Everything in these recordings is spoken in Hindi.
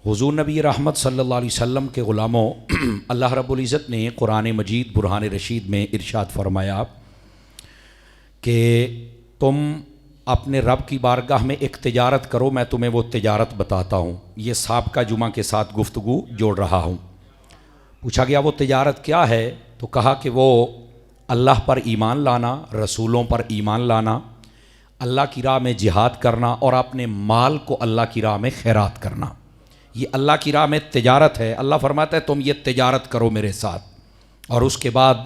हुज़ूर नबी रहमत सल्लल्लाहु अलैहि वसल्लम के ग़ुलामों, अल्लाह रब्बुल इज़्ज़त ने कुरान मजीद बुरहान रशीद में इरशाद फरमाया कि तुम अपने रब की बारगाह में एक तिजारत करो, मैं तुम्हें वो तिजारत बताता हूँ। ये साबिक़ा जुमा के साथ गुफ्तगू जोड़ रहा हूँ। पूछा गया वो तिजारत क्या है, तो कहा कि वो अल्लाह पर ईमान लाना, रसूलों पर ईमान लाना, अल्लाह की राह में जिहाद करना और अपने माल को अल्लाह की राह में खैरात करना। ये अल्लाह की राह में तिजारत है। अल्लाह फरमाता है तुम ये तिजारत करो मेरे साथ। और उसके बाद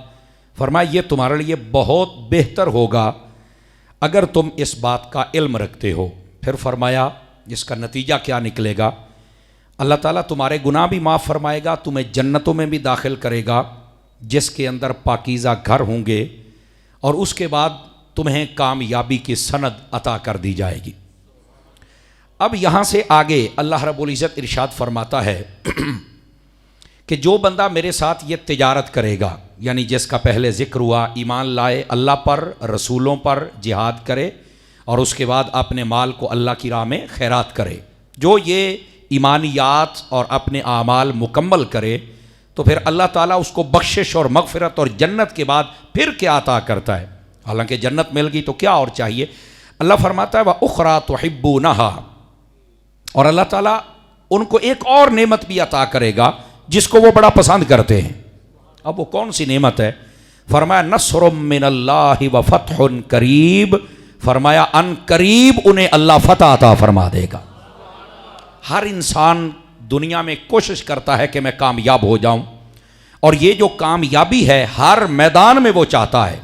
फरमाया ये तुम्हारे लिए बहुत बेहतर होगा अगर तुम इस बात का इल्म रखते हो। फिर फरमाया इसका नतीजा क्या निकलेगा, अल्लाह ताला तुम्हारे गुनाह भी माफ़ फरमाएगा, तुम्हें जन्नतों में भी दाखिल करेगा जिसके अंदर पाकीज़ा घर होंगे, और उसके बाद तुम्हें कामयाबी की सनद अता कर दी जाएगी। अब यहाँ से आगे अल्लाह रब्बुल इज़्ज़त इरशाद फरमाता है कि जो बंदा मेरे साथ ये तिजारत करेगा, यानी जिसका पहले ज़िक्र हुआ, ईमान लाए अल्लाह पर, रसूलों पर जिहाद करे और उसके बाद अपने माल को अल्लाह की राह में खैरात करे, जो ये ईमानियात और अपने आमाल मुकम्मल करे, तो फिर अल्लाह ताला उसको बख्शिश और मगफ़िरत और जन्नत के बाद फिर क्या अता करता है। हालांकि जन्नत मिल गई तो क्या और चाहिए। अल्लाह फरमाता है व उखरा तुहिब्बूनहा, और अल्लाह ताला उनको एक और नेमत भी अता करेगा जिसको वो बड़ा पसंद करते हैं। अब वो कौन सी नेमत है? फरमाया नस्रुम मिनल्लाहि व फतहुन करीब, फरमाया अन करीब उन्हें अल्लाह फतह अता फरमा देगा। हर इंसान दुनिया में कोशिश करता है कि मैं कामयाब हो जाऊं, और ये जो कामयाबी है हर मैदान में वो चाहता है,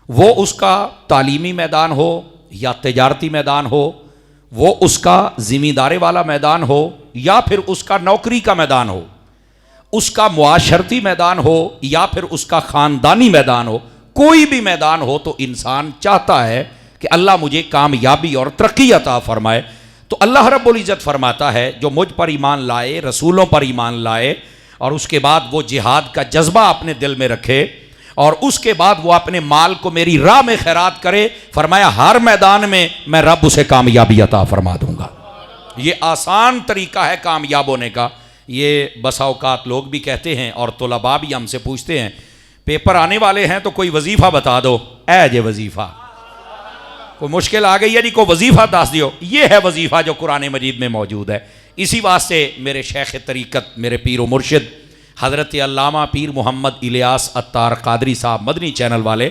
वो उसका तालीमी मैदान हो या तिजारती मैदान हो, वो उसका ज़िम्मेदारी वाला मैदान हो या फिर उसका नौकरी का मैदान हो, उसका मुआशरती मैदान हो या फिर उसका ख़ानदानी मैदान हो, कोई भी मैदान हो तो इंसान चाहता है कि अल्लाह मुझे कामयाबी और तरक्की अता फरमाए। तो अल्लाह रब्बुल इज़्ज़त फरमाता है जो मुझ पर ईमान लाए, रसूलों पर ईमान लाए और उसके बाद वो जिहाद का जज्बा अपने दिल में रखे और उसके बाद वो अपने माल को मेरी राह में खैरात करे, फरमाया हर मैदान में मैं रब उसे कामयाबी अता फरमा दूंगा। ये आसान तरीका है कामयाब होने का। ये बसा औकात लोग भी कहते हैं और तलबा भी हमसे पूछते हैं, पेपर आने वाले हैं तो कोई वजीफ़ा बता दो। जे वजीफ़ा कोई मुश्किल आ गई है, नहीं कोई वजीफ़ा दस दियो। ये है वजीफ़ा जो कुरान मजीद में मौजूद है। इसी वास्ते मेरे शेख तरीक़त, मेरे पीर व मुर्शिद हज़रत अल्लामा पीर मोहम्मद इलियास अत्तार क़ादरी साहब मदनी चैनल वाले,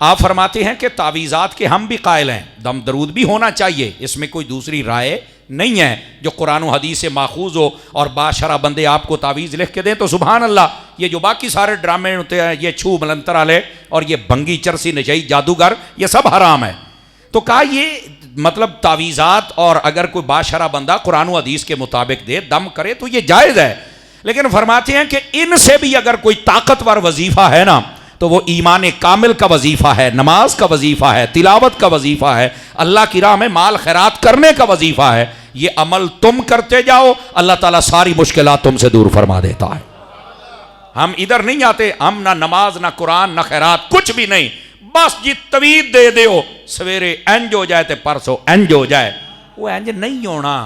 आप फरमाते हैं कि तावीज़ात के हम भी कायल हैं, दम दरूद भी होना चाहिए, इसमें कोई दूसरी राय नहीं है। जो कुरान व हदीस से माखूज़ हो और बाशरा बंदे आपको तावीज़ लिख के दें तो सुभान अल्लाह। ये जो बाकी सारे ड्रामे होते हैं, ये छू मलंतर वाले और ये भंगी चरसी नशई जादूगर, ये सब हराम है। तो कहा ये मतलब तावीज़ात और अगर कोई बाशरा बंदा कुरान व हदीस के मुताबिक दे, दम करे तो ये जायज़ है। लेकिन फरमाते हैं कि इनसे भी अगर कोई ताकतवर वजीफ़ा है ना, तो वो ईमान कामिल का वजीफ़ा है, नमाज का वजीफ़ा है, तिलावत का वजीफ़ा है, अल्लाह की राह में माल खैरात करने का वजीफ़ा है। ये अमल तुम करते जाओ, अल्लाह ताला सारी मुश्किलात तुमसे दूर फरमा देता है। हम इधर नहीं आते, हम ना नमाज ना कुरान ना खैरात कुछ भी नहीं, बस जी तवीद दे दो, सवेरे इंज हो जाए तो परसों इंज हो जाए। वो इंज नहीं होना,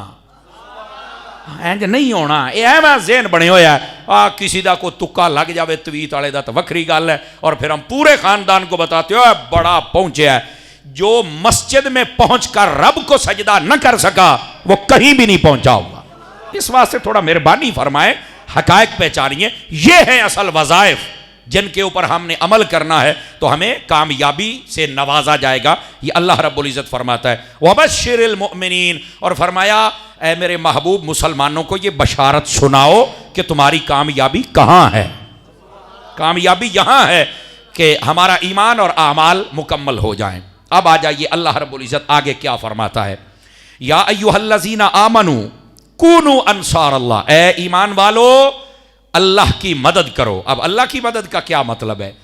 इंज नहीं होना। यह मैं ज़हन बने होया आ किसी का कोई तुक्का लग जाए तवीत वाले का तो वक्री गल है, और फिर हम पूरे खानदान को बताते हो बड़ा पहुंचे है। जो मस्जिद में पहुंचकर रब को सजदा न कर सका वो कहीं भी नहीं पहुंचा होगा। इस वास्ते थोड़ा मेहरबानी फरमाए, हकायक पहचानिए। ये है असल वज़ाइफ जिनके ऊपर हमने अमल करना है तो हमें कामयाबी से नवाजा जाएगा। ये अल्लाह रब्बुल इज़्ज़त फरमाता है वबश्शिरिल मुमिनीन, और फरमाया ऐ मेरे महबूब मुसलमानों को ये बशारत सुनाओ कि तुम्हारी कामयाबी कहाँ है। कामयाबी यहाँ है कि हमारा ईमान और आमाल मुकम्मल हो जाएं। अब आ जाइए अल्लाह रब्बुल इज़्ज़त आगे क्या फरमाता है, या अय्युहल्लज़ीना आमनू कूनू अंसार अल्लाह, ए ईमान वालो अल्लाह की मदद करो। अब अल्लाह की मदद का क्या मतलब है?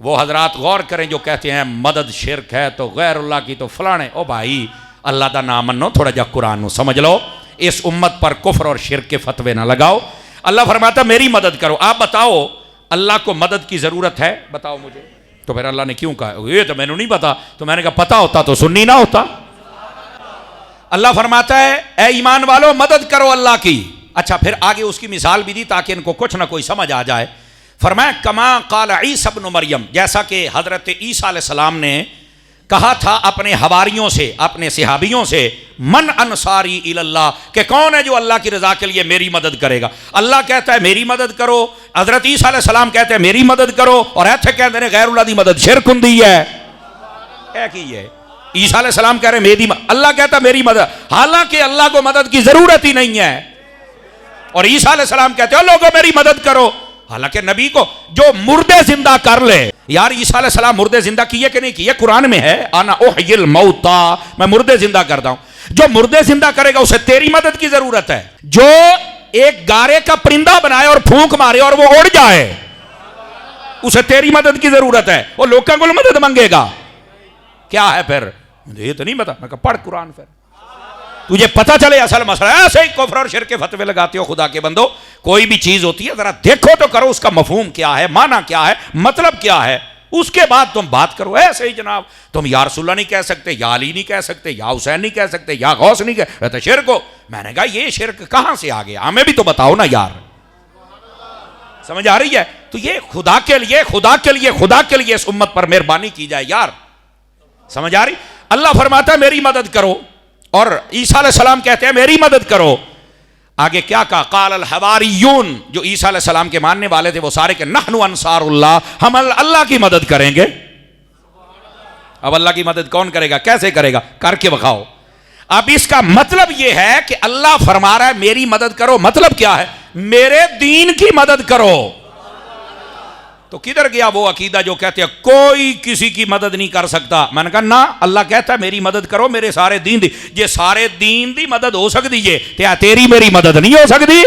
वो हजरात गौर करें जो कहते हैं मदद शिरक है तो गैरुल्लाह की तो फलाने। ओ भाई अल्लाह का नाम मनो, थोड़ा जा कुरान को समझ लो, इस उम्मत पर कुफ्र और शिरक के फतवे ना लगाओ। अल्लाह फरमाता मेरी मदद करो। आप बताओ अल्लाह को मदद की ज़रूरत है? बताओ मुझे। तो फिर अल्लाह ने क्यों कहा? ये तो मैंने नहीं पता। तो मैंने कहा पता होता तो सुन्नी ना होता। अल्लाह फरमाता है ए ईमान वालों मदद करो अल्लाह की। अच्छा, फिर आगे उसकी मिसाल भी दी ताकि इनको कुछ ना कोई समझ आ जाए। फरमाया कमा काल ईसा इब्न मरियम, जैसा कि हजरत ईसा अलैहिस्सलाम ने कहा था अपने हवारियों से, अपने सहाबियों से, मन अंसारी इल्लाह, कि कौन है जो अल्लाह की रजा के लिए मेरी मदद करेगा। अल्लाह कहता है मेरी मदद करो, हजरत ईसा अलैहिस्सलाम कहते हैं मेरी मदद करो, और ऐसे कहते हैं गैरुल्लाह दी मदद शिरक हुंदी है। क्या की है? ईसा अलैहिस्सलाम कह रहे मेरी, अल्लाह कहता मेरी मदद, हालांकि अल्लाह को मदद की जरूरत ही नहीं है। और ईसा अलैहिस्सलाम कहते हो लोगों मेरी मदद करो, हालांकि नबी को जो मुर्दे जिंदा कर ले। यार ईसा अलैहिस्सलाम मुर्दे जिंदा किए कि नहीं किए? कुरान में है आना उहयिल मौता, मैं मुर्दे जिंदा करता हूं। जो मुर्दे जिंदा करेगा उसे तेरी मदद की जरूरत है। जो एक गारे का परिंदा बनाए और फूंक मारे और वो उड़ जाए, उसे तेरी मदद की जरूरत है। वो लोगों को मदद मांगेगा क्या है? फिर मुझे तो नहीं पता। मैं कहा पढ़ कुरान, फिर तुझे पता चले असल मसला। ऐसे ही कुफ्र और शिरक के फतवे लगाते हो खुदा के बंदो। कोई भी चीज होती है जरा देखो तो करो उसका मफहूम क्या है, माना क्या है, मतलब क्या है, उसके बाद तुम बात करो। ऐसे ही जनाब तुम या रसूलुल्लाह नहीं कह सकते, या अली नहीं कह सकते, या हुसैन नहीं कह सकते, या गौस नहीं कह, तो शिरक हो। मैंने कहा ये शिरक कहां से आ गया, हमें भी तो बताओ ना यार। समझ आ रही है? तो ये खुदा के लिए, खुदा के लिए, खुदा के लिए इस उम्मत पर मेहरबानी की जाए यार। समझ आ रही? अल्लाह फरमाता है मेरी मदद करो, और ईसा अलैहिस्सलाम कहते हैं मेरी मदद करो। आगे क्या कहा? काल अल हवारियून, जो ईसा अलैहिस्सलाम के मानने वाले थे वो सारे के नहनु अंसारुल्लाह, हम अल्लाह की मदद करेंगे। अब अल्लाह की मदद कौन करेगा, कैसे करेगा? करके बखाओ। अब इसका मतलब यह है कि अल्लाह फरमा रहा है मेरी मदद करो, मतलब क्या है? मेरे दीन की मदद करो। तो किधर गया वो अकीदा जो कहते हैं कोई किसी की मदद नहीं कर सकता? मैंने कहा ना, अल्लाह कहता है मेरी मदद करो, मेरे सारे दीन दी, जे सारे दीन दी मदद हो सकती है क्या तेरी मेरी मदद नहीं हो सकती?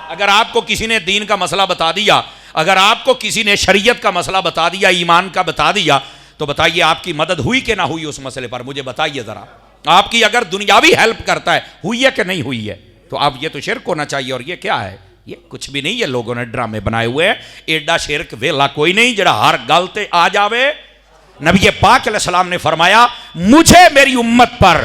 अगर आपको किसी ने दीन का मसला बता दिया, अगर आपको किसी ने शरीयत का मसला बता दिया, ईमान का बता दिया, तो बताइए आपकी मदद हुई कि ना हुई उस मसले पर? मुझे बताइए जरा। आपकी अगर दुनियावी हेल्प करता है, हुई है कि नहीं हुई है? तो अब ये तो शिरक होना चाहिए। और ये क्या है? ये कुछ भी नहीं, ये लोगों ने ड्रामे बनाए हुए हैं। एडा शिरक वेला कोई नहीं जरा हर गल ते आ जावे। नबी पाक अलैहिस्सलाम ने फरमाया मुझे मेरी उम्मत पर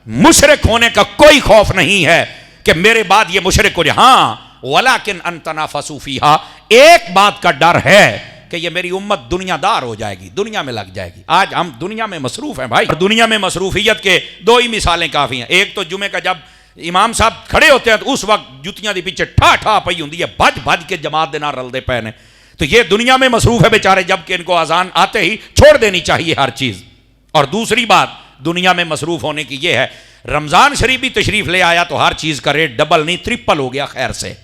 मुशरिक होने का कोई खौफ नहीं है कि मेरे बाद ये मुशरिक हो जाए। हाँ, वलाकिन अनतनाफसू फीहा, एक बात का डर है कि ये मेरी उम्मत दुनियादार हो जाएगी, दुनिया में लग जाएगी। आज हम दुनिया में मसरूफ हैं भाई, और दुनिया में मसरूफियत के दो ही मिसालें काफ़ी हैं। एक तो जुमे का जब इमाम साहब खड़े होते हैं तो उस वक्त जुतियां दी पीछे ठा ठा पई होंदी है, भज भज के जमात दे नाल रलदे पे ने। तो ये दुनिया में मसरूफ है बेचारे, जबकि इनको अजान आते ही छोड़ देनी चाहिए हर चीज़। और दूसरी बात दुनिया में मसरूफ होने की ये है, रमज़ान शरीफ भी तशरीफ ले आया तो हर चीज़ का रेट डबल नहीं ट्रिपल हो गया। खैर से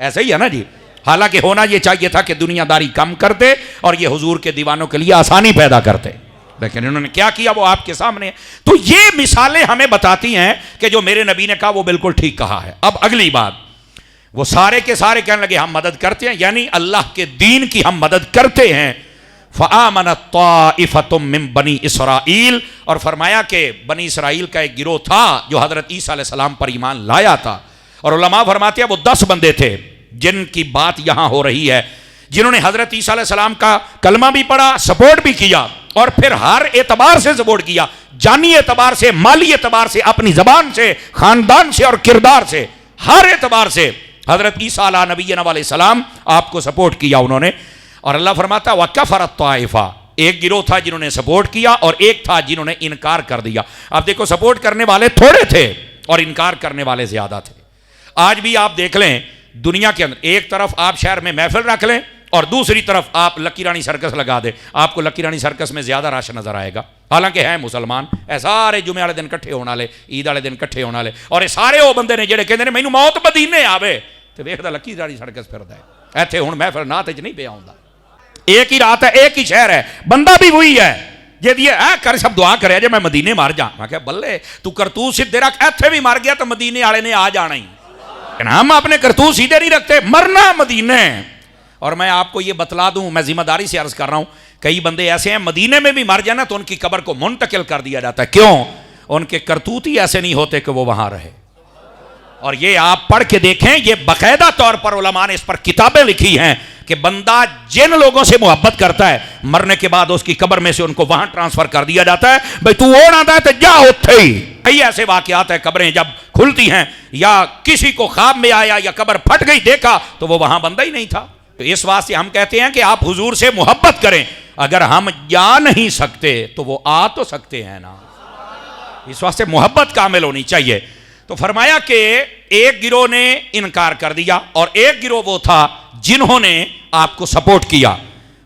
ऐसे ही है ना जी। हालांकि होना ये चाहिए था कि दुनियादारी कम करते और ये हुजूर के दीवानों के लिए आसानी पैदा करते, लेकिन इन्होंने क्या किया वो आपके सामने। तो ये मिसालें हमें बताती हैं कि जो मेरे नबी ने कहा वो बिल्कुल ठीक कहा है। अब अगली बात, वो सारे के सारे कहने लगे हम मदद करते हैं, यानी अल्लाह के दीन की हम मदद करते हैं। फ़आमनत ताइफ़तुम मिन बनी इसराइल, और फरमाया कि बनी इसराइल का एक गिरोह था जो हज़रत ईसा अलैहिस्सलाम पर ईमान लाया था। और उलमा फरमाते हैं वो 10 बंदे थे जिनकी बात यहाँ हो रही है, जिन्होंने हज़रत ईसा अलैहिस्सलाम का कलमा भी पढ़ा, सपोर्ट भी किया, और फिर हर एतबार से सपोर्ट किया, जानी एतबार से, माली एतबार से, अपनी ज़बान से, ख़ानदान से और किरदार से, हर एतबार से हज़रत ईसा अला नबीना अलैहिस्सलाम आपको सपोर्ट किया उन्होंने। और अल्लाह फरमाता व कफ़रत ताइफ़ा, एक गिरोह था जिन्होंने सपोर्ट किया और एक था जिन्होंने इनकार कर दिया। अब देखो सपोर्ट करने वाले थोड़े थे और इनकार करने वाले ज़्यादा थे। आज भी आप देख लें दुनिया के अंदर, एक तरफ आप शहर में महफिल रख लें और दूसरी तरफ आप लकी रानी सर्कस लगा दे, आपको लकी रानी सर्कस में ज़्यादा रश नज़र आएगा। हालांकि है मुसलमान, ऐ सारे जुमे वाले दिन इकट्ठे होने वाले, ईद वाले दिन इकट्ठे होने वाले, और ये सारे वो बंदे ने जेडे कहते हैं मैनू मौत मदीने आवे, तो वेखदा लकी रानी सर्कस फिरदा है। इत्थे हुण महफिल नात च नहीं पिया हुंदा, एक ही रात है, एक ही शहर है, बंदा भी वही है। जे दिए ऐ कर सब दुआ करे जे मैं मदीने मर जा। मैं क्या बल्ले तू करतूत सीधे रख, इत्थे भी मर गया तो मदीने वाले ने आ जाना ही। हम अपने करतूत सीधे नहीं रखते, मरना मदीने। और मैं आपको ये बतला दूं, मैं जिम्मेदारी से अर्ज कर रहा हूं, कई बंदे ऐसे हैं मदीने में भी मर जाए ना तो उनकी कब्र को मुंतकिल कर दिया जाता है। क्यों? उनके करतूत ही ऐसे नहीं होते कि वो वहां रहे। और ये आप पढ़ के देखें, ये बाकायदा तौर पर उलमा ने इस पर किताबें लिखी हैं। कि बंदा जिन लोगों से मोहब्बत करता है मरने के बाद उसकी कब्र में से उनको वहां ट्रांसफर कर दिया जाता है, भाई तू ओढ़ आता है तो जा उठे ही। कई ऐसे वाकयात है, कब्रें जब खुलती हैं या किसी को ख्वाब में आया या कब्र फट गई देखा तो वो वहां बंदा ही नहीं था। तो इस वास्ते हम कहते हैं कि आप हुजूर से मोहब्बत करें, अगर हम जा नहीं सकते तो वो आ तो सकते हैं ना, इस वास्ते मोहब्बत कामिल होनी चाहिए। तो फरमाया कि एक गिरोह ने इनकार कर दिया और एक गिरोह वो था जिन्होंने आपको सपोर्ट किया।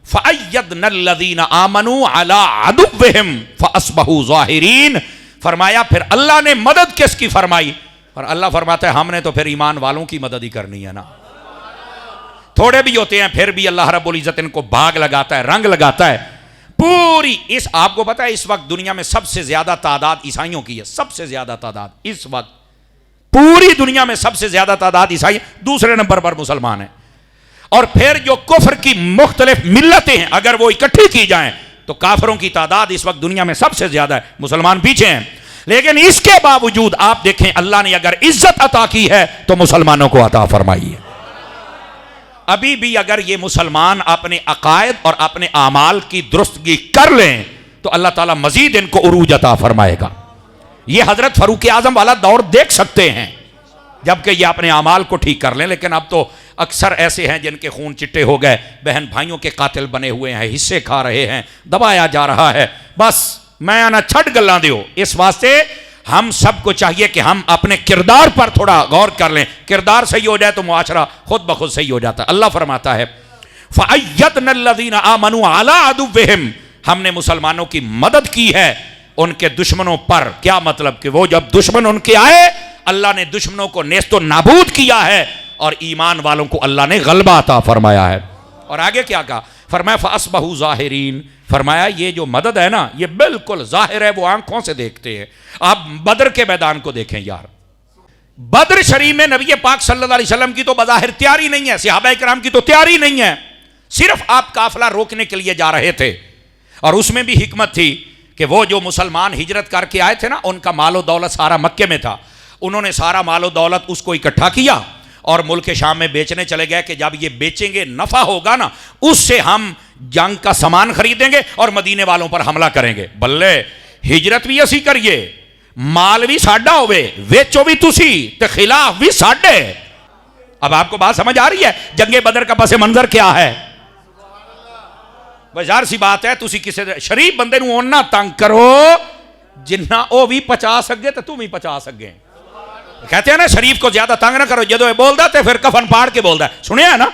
फ़अय्यदनल्लज़ीना आमनू अला अदुव्विहिम फ़अस्बहू ज़ाहिरीन। फरमाया फिर अल्लाह ने मदद किसकी फरमाई? और अल्लाह फरमाता है हमने तो फिर ईमान वालों की मदद ही करनी है ना। थोड़े भी होते हैं फिर भी अल्लाह रब्बुल इज़्ज़त इनको भाग लगाता है, रंग लगाता है। पूरी इस आपको पता है इस वक्त दुनिया में सबसे ज्यादा तादाद ईसाइयों की है, सबसे ज्यादा तादाद इस वक्त पूरी दुनिया में सबसे ज्यादा तादाद ईसाई, दूसरे नंबर पर मुसलमान है। और फिर जो कुफ्र की मुख्तलिफ मिल्लतें हैं अगर वो इकट्ठी की जाएं तो काफिरों की तादाद इस वक्त दुनिया में सबसे ज्यादा है, मुसलमान पीछे हैं। लेकिन इसके बावजूद आप देखें अल्लाह ने अगर इज्जत अता की है तो मुसलमानों को अता फरमाई है। अभी भी अगर ये मुसलमान अपने अकायद और अपने आमाल की दुरुस्तगी कर लें तो अल्लाह ताला मजीद इनको उरूज अता फरमाएगा। ये हजरत फरूक आजम वाला दौर देख सकते हैं जबकि ये अपने आमाल को ठीक कर लें। लेकिन अब तो अक्सर ऐसे हैं जिनके खून चिट्टे हो गए, बहन भाइयों के कातिल बने हुए हैं, हिस्से खा रहे हैं, दबाया जा रहा है। बस मैं ना छट गल्लां दियो। इस वास्ते हम सबको चाहिए कि हम अपने किरदार पर थोड़ा गौर कर लें। किरदार सही हो जाए तो मुआशरा खुद ब खुद सही हो जाता है। अल्लाह फरमाता है फ़अय्यदनल्लज़ीना आमनू अला अदुव्विहिम, हमने मुसलमानों की मदद की है उनके दुश्मनों पर। क्या मतलब कि वो जब दुश्मन उनके आए अल्लाह ने दुश्मनों को नेस्तो नाबूद किया है और ईमान वालों को अल्लाह ने गलबा अता फरमाया है। और आगे क्या कहा? फरमाया फ़अस्बहू ज़ाहिरीन। फरमाया ये जो मदद है ना ये बिल्कुल जाहिर है, वो आंखों से देखते हैं। आप बदर के मैदान को देखें यार, बदर शरीफ में नबी पाक सल्लल्लाहु अलैहि वसल्लम की तो बज़ाहिर तैयारी नहीं है, सहाबा इकराम की तो तैयारी नहीं है, सिर्फ आप काफिला रोकने के लिए जा रहे थे। और उसमें भी हिकमत थी कि वो जो मुसलमान हिजरत करके आए थे ना उनका मालो दौलत सारा मक्के में था, उन्होंने सारा मालो दौलत उसको इकट्ठा किया और मुल्क शाम में बेचने चले गए कि जब ये बेचेंगे नफा होगा ना उससे हम जंग का सामान खरीदेंगे और मदीने वालों पर हमला करेंगे। बल्ले हिजरत भी असी करिए, माल भी साडा होवे, वेचो भी तुसी ते खिलाफ भी साडे। अब आपको बात समझ आ रही है? जंगे बदर का पसे मंजर क्या है? बाजार सी बात है, तुसी किसी शरीफ बंदे नूं ओना तंग करो जिन्ना ओ भी पचा सके तो तू भी पचा सके। कहते हैं ना शरीफ को ज्यादा तंग ना करो, जदों बोलदा ते फिर कफन पाड़ के बोलदा। सुनिया ना,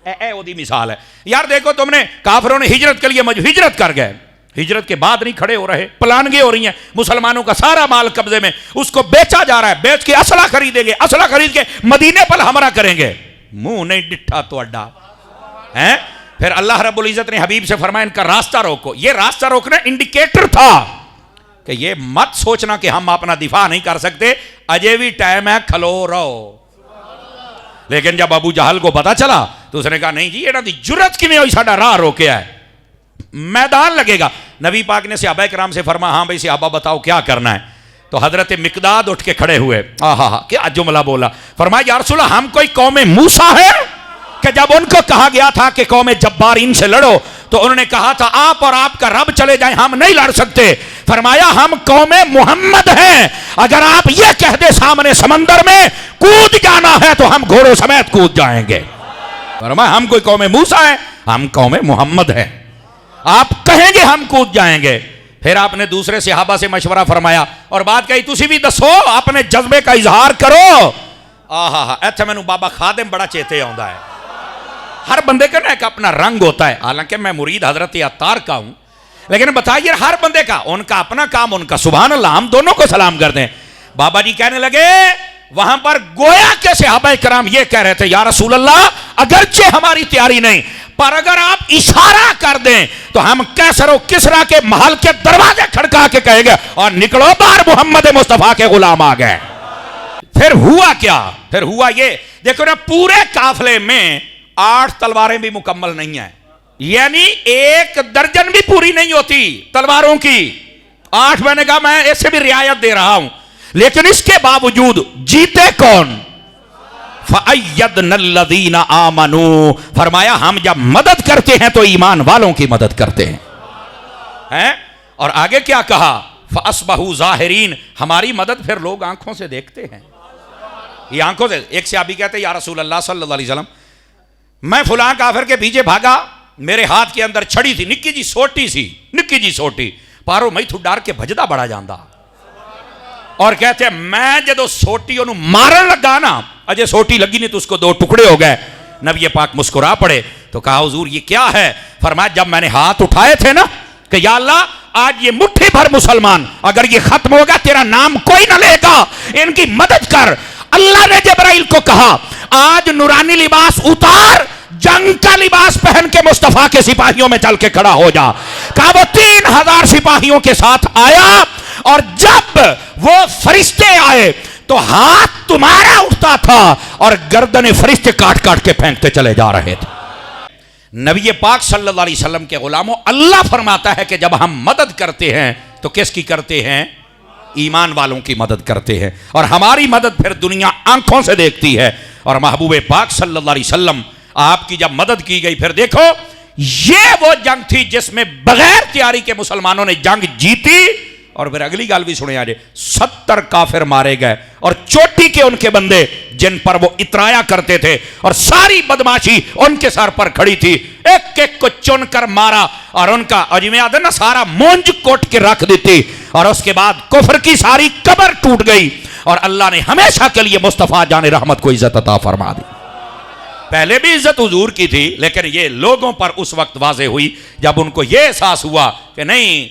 ए ओदी मिसाल है यार। देखो तुमने काफिरों ने हिजरत के लिए हिजरत कर गए, हिजरत के बाद नहीं खड़े हो रहे, प्लानगे हो रही हैं। मुसलमानों का सारा माल कब्जे में, उसको बेचा जा रहा है, बेच के असला खरीदेंगे, असला खरीद के मदीने पर हमला करेंगे। मुंह नहीं डिठा तो अड्डा है। फिर अल्लाह रब्बुल इज़्ज़त ने हबीब से फरमाया इनका रास्ता रोको। ये रास्ता रोकना इंडिकेटर था कि ये मत सोचना कि हम अपना दिफा नहीं कर सकते, अजय भी टाइम है, खलो रहो। लेकिन जब अबू जहल को पता चला तो उसने कहा नहीं जी एड़ा दी जुर्रत किवें होई साडा राह रोके है, मैदान लगेगा। नबी पाक ने सहाबा किराम से फरमा हाँ भाई सहाबा बताओ क्या करना है। तो हजरत मिकदाद उठ के खड़े हुए, आहा क्या जुमला बोला। फरमाया या रसूल हम कोई कौम मूसा है कि जब उनको कहा गया था कि कौम जब्बारीन से लड़ो तो उन्होंने कहा था आप और आपका रब चले जाएं, हम नहीं लड़ सकते। फरमाया हम कौम मोहम्मद हैं, अगर आप ये कह दे सामने समंदर में कूद जाना है तो हम घोड़ों समेत कूद जाएंगे। फरमाया हम कोई कौम मूसा है, हम कौम मोहम्मद है, आप कहेंगे हम कूद जाएंगे। फिर आपने दूसरे सहाबा से मशवरा फरमाया और बात कही तुसी भी दसो, अपने जज्बे का इजहार करो। आहा इत्थे मैनू बाबा खादिम बड़ा चेते आउंदा है। हर बंदे का ना एक अपना रंग होता है, हालांकि मैं मुरीद हजरत अत्तार का हूं, लेकिन बताइए हर बंदे का उनका अपना काम, उनका सुभान अल्लाह, हम दोनों को सलाम कर दें। बाबा जी कहने लगे वहां पर गोया के सहाबा किराम ये कह रहे थे या रसूल अल्लाह अगरचे हमारी तैयारी नहीं, पर अगर आप इशारा कर दें तो हम कैसर और किसरा के महल के दरवाजे खड़का के कहेंगे और निकलो बाहर, मोहम्मद मुस्तफा के गुलाम आ गए। फिर हुआ क्या? फिर हुआ ये देखो ना, पूरे काफले में 8 तलवारें भी मुकम्मल नहीं है, यानी 1 दर्जन भी पूरी नहीं होती तलवारों की। 8 मैंने कहा मैं इससे भी रियायत दे रहा हूं, लेकिन इसके बावजूद जीते कौन? फ़अय्यदनल्लज़ीना आमनू, फरमाया हम जब मदद करते हैं तो ईमान वालों की मदद करते हैं। और आगे क्या कहा, फ़अस्बहू ज़ाहिरीन, हमारी मदद फिर लोग आंखों से देखते हैं। ये आंखों से, एक सहाबी कहते या रसूल अल्लाह सल्लल्लाहु अलैहि वसल्लम, मैं फुलां काफिर के पीछे भागा, मेरे हाथ के अंदर छड़ी थी, निक्की जी सोटी सी, निक्की जी सोटी, पारो मैं थू डर के भजदा बड़ा जांदा। और कहते मैं जदों सोटी ओनू मारन लगा ना, अजय सोटी लगी नहीं तो उसको दो टुकड़े हो गए। नबी पाक मुस्कुरा पड़े तो कहा हुजूर ये क्या है? फरमाया जब मैंने हाथ उठाए थे ना कि या अल्लाह आज ये मुट्ठी भर मुसलमान अगर ये खत्म होगा तेरा नाम कोई ना लेगा, इनकी मदद कर। अल्लाह ने जबराइल को कहा आज नूरानी लिबास उतार, जंग का लिबास पहन के मुस्तफा के सिपाहियों में चल के खड़ा हो जा। कहा वो 3000 सिपाहियों के साथ आया और जब वो फरिश्ते आए तो हाथ तुम्हारा उठता था और गर्दने फरिश्ते काट काट के फेंकते चले जा रहे थे। नबी पाक सल्लल्लाहु अलैहि वसल्लम के गुलामों, अल्लाह फरमाता है कि जब हम मदद करते हैं तो किसकी करते हैं? ईमान वालों की मदद करते हैं। और हमारी मदद फिर दुनिया आंखों से देखती है। और महबूब पाक सल्लल्लाहु अलैहि वसल्लम आपकी जब मदद की गई, फिर देखो ये वो जंग थी जिसमें बगैर तैयारी के मुसलमानों ने जंग जीती। और फिर अगली गाल भी सुने आज, 70 काफिर मारे गए और चोटी के उनके बंदे जिन पर वो इतराया करते थे और सारी बदमाशी उनके सर पर खड़ी थी, एक एक को चुनकर मारा और उनका अजमियाद ना सारा मूंज कोट के रख देती। और उसके बाद कुफर की सारी कब्र टूट गई और अल्लाह ने हमेशा के लिए मुस्तफा जाने रहमत को इज्जत अता फरमा दी। पहले भी इज्जत हुजूर की थी, लेकिन ये लोगों पर उस वक्त वाज़े हुई जब उनको ये एहसास हुआ कि नहीं,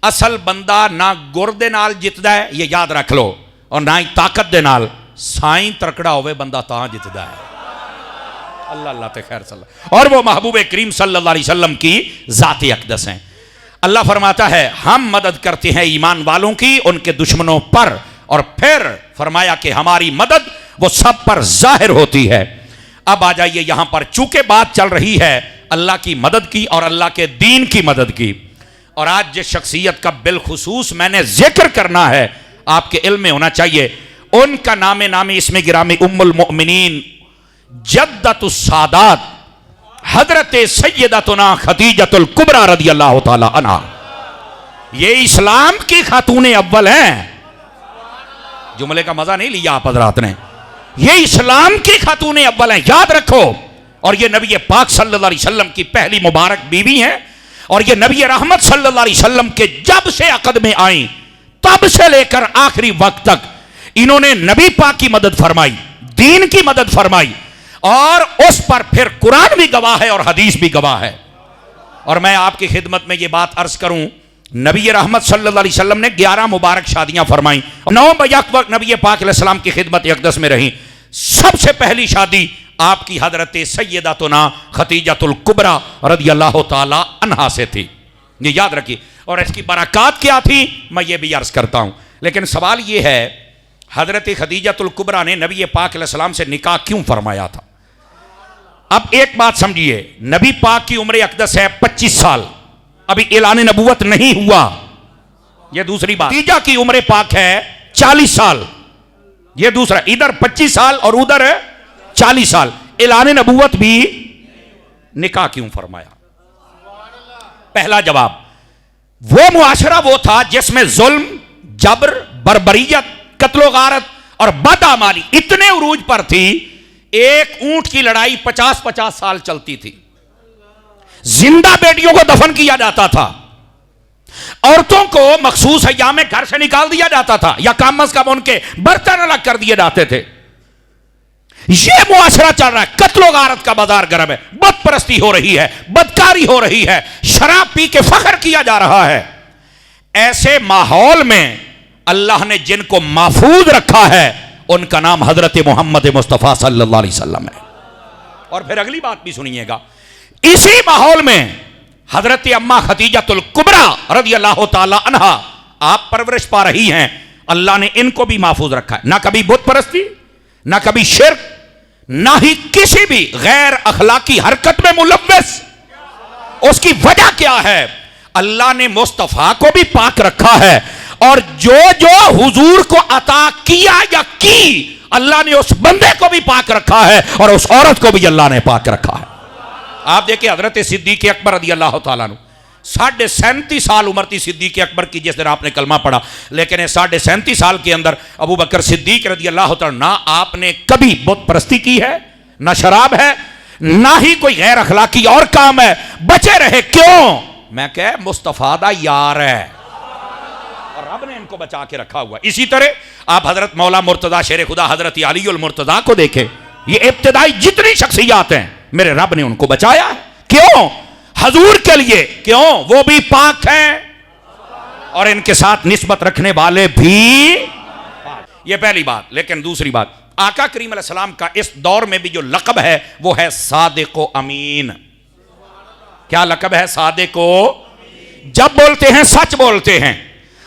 असल बंदा ना गुर दे नाल जितदा है, ये याद रख लो, और ना ही ताकत दे नाल। साईं तड़कड़ा होवे बंदा तां जितदा है। अल्लाह अल्लाह ते खैर सल्लल्लाहु। और वो महबूब करीम सल्लल्लाहु अलैहि वसल्लम की ज़ात अक़दस हैं। अल्लाह फरमाता है हम मदद करते हैं ईमान वालों की उनके दुश्मनों पर, और फिर फरमाया कि हमारी मदद वो सब पर जाहिर होती है। अब आ जाइए यहां पर, चूंकि बात चल रही है अल्लाह की मदद की और अल्लाह के दीन की मदद की, और आज जिस शख्सियत का बिलखुसूस मैंने जिक्र करना है, आपके इल्म में होना चाहिए, उनका नामे नामी इसमें गिरामी उम्मुल मोमिनीन जद्दतुस सादात हजरत सैयदतुना खदीजतुल कुबरा रदियल्लाहु ताला अन्हा। ये इस्लाम की खातून अव्वल हैं। जुमले का मजा नहीं लिया आप हजरात ने, ये इस्लाम की खातून अव्वल हैं, याद रखो। और ये नबी पाक सल्लल्लाहु अलैहि वसल्लम की पहली मुबारक बीवी हैं। और ये नबी रहमत सल्लल्लाहु अलैहि वसल्लम के जब से अक़द में आई तब से लेकर आखिरी वक्त तक इन्होंने नबी पाक की मदद फरमाई, दीन की मदद फरमाई, और उस पर फिर कुरान भी गवाह है और हदीस भी गवाह है। और मैं आपकी खिदमत में ये बात अर्ज करूं, नबी रहमत सल्लल्लाहु अलैहि वसल्लम ने 11 मुबारक शादियां फरमाई, 9 बैक वक्त नबी पाक अलैहि सलाम की खिदमत अक़दस में रही। सबसे पहली शादी आपकी हजरत सैयदतुना खदीजतुल कुबरा रदियल्लाहु ताला अन्हा से थी, ये याद रखिए। और इसकी बरक़ात क्या थी मैं ये भी अर्ज करता हूं, लेकिन सवाल ये है हजरत खदीजतुल कुबरा ने नबी पाक अलैहि सलाम से निकाह क्यों फरमाया था? अब एक बात समझिए, नबी पाक की उम्र अक़दस है 25 साल, अभी ऐलान नबूवत नहीं हुआ, यह दूसरी बात। खदीजा की उम्र पाक है 40 साल, यह दूसरा, इधर 25 साल और उधर 40 साल, ऐलान नबूवत भी, निकाह क्यों फरमाया? पहला जवाब, वो मुआशरा वो था जिसमें जुल्म, जबर, बर्बरियत, कत्लो गारत और बदआमाली इतने उरूज पर थी। एक ऊंट की लड़ाई 50-50 साल चलती थी, जिंदा बेटियों को दफन किया जाता था, औरतों को मखसूस अय्याम में घर से निकाल दिया जाता था, या कम अज कम उनके बर्तन अलग कर दिए जाते थे। यह मुआशरा चल रहा है, कत्लो गारत का बाजार गर्म है, बुत परस्ती हो रही है, बदकारी हो रही है, शराब पी के फख्र किया जा रहा है। ऐसे माहौल में अल्लाह ने जिनको महफूज रखा है उनका नाम हजरत मोहम्मद मुस्तफ़ा सल्लल्लाहु अलैहि वसल्लम है। और फिर अगली बात भी सुनिएगा, इसी माहौल में हजरत अम्मा खदीजतुल कुबरा रदियल्लाहु ताला अन्हा आप परवरिश पा रही हैं, अल्लाह ने इनको भी महफूज रखा है। ना कभी बुत परस्ती, ना कभी शिर्क, ना ही किसी भी गैर अखलाकी हरकत में मुलव्वस। उसकी वजह क्या है? अल्लाह ने मुस्तफ़ा को भी पाक रखा है और जो जो हुजूर को अता किया या की, अल्लाह ने उस बंदे को भी पाक रखा है और उस औरत को भी अल्लाह ने पाक रखा है। आप देखिए हजरत सिद्दीक अकबर रज़ी अल्लाह तआला अन्हु 37.5 साल उम्र थी सिद्दीक अकबर की जिस दिन आपने कलमा पढ़ा, लेकिन 37.5 साल के अंदर अबू बकर सिद्दीक रज़ी अल्लाह तआला, ना आपने कभी बुत परस्ती की है, ना शराब है, ना ही कोई गैर अखलाकी और काम है, बचे रहे। क्यों? मैं कह मुस्तफा दा यार है और रब ने इनको बचा के रखा हुआ। इसी तरह आप हजरत मौला मुर्तजा शेर खुदा हजरत अली उल मुर्तजा को देखें, ये इब्तिदाई जितनी शख्सियात हैं मेरे रब ने उनको बचाया है। क्यों? हजूर के लिए। क्यों? वो भी पाक हैं और इनके साथ निस्बत रखने वाले भी। ये पहली बात। लेकिन दूसरी बात, आका करीम अलैहिस्सलाम का इस दौर में भी जो लक़ब है वो है सादिक़ो अमीन। क्या लक़ब है? सादिक़ो। जब बोलते हैं सच बोलते हैं,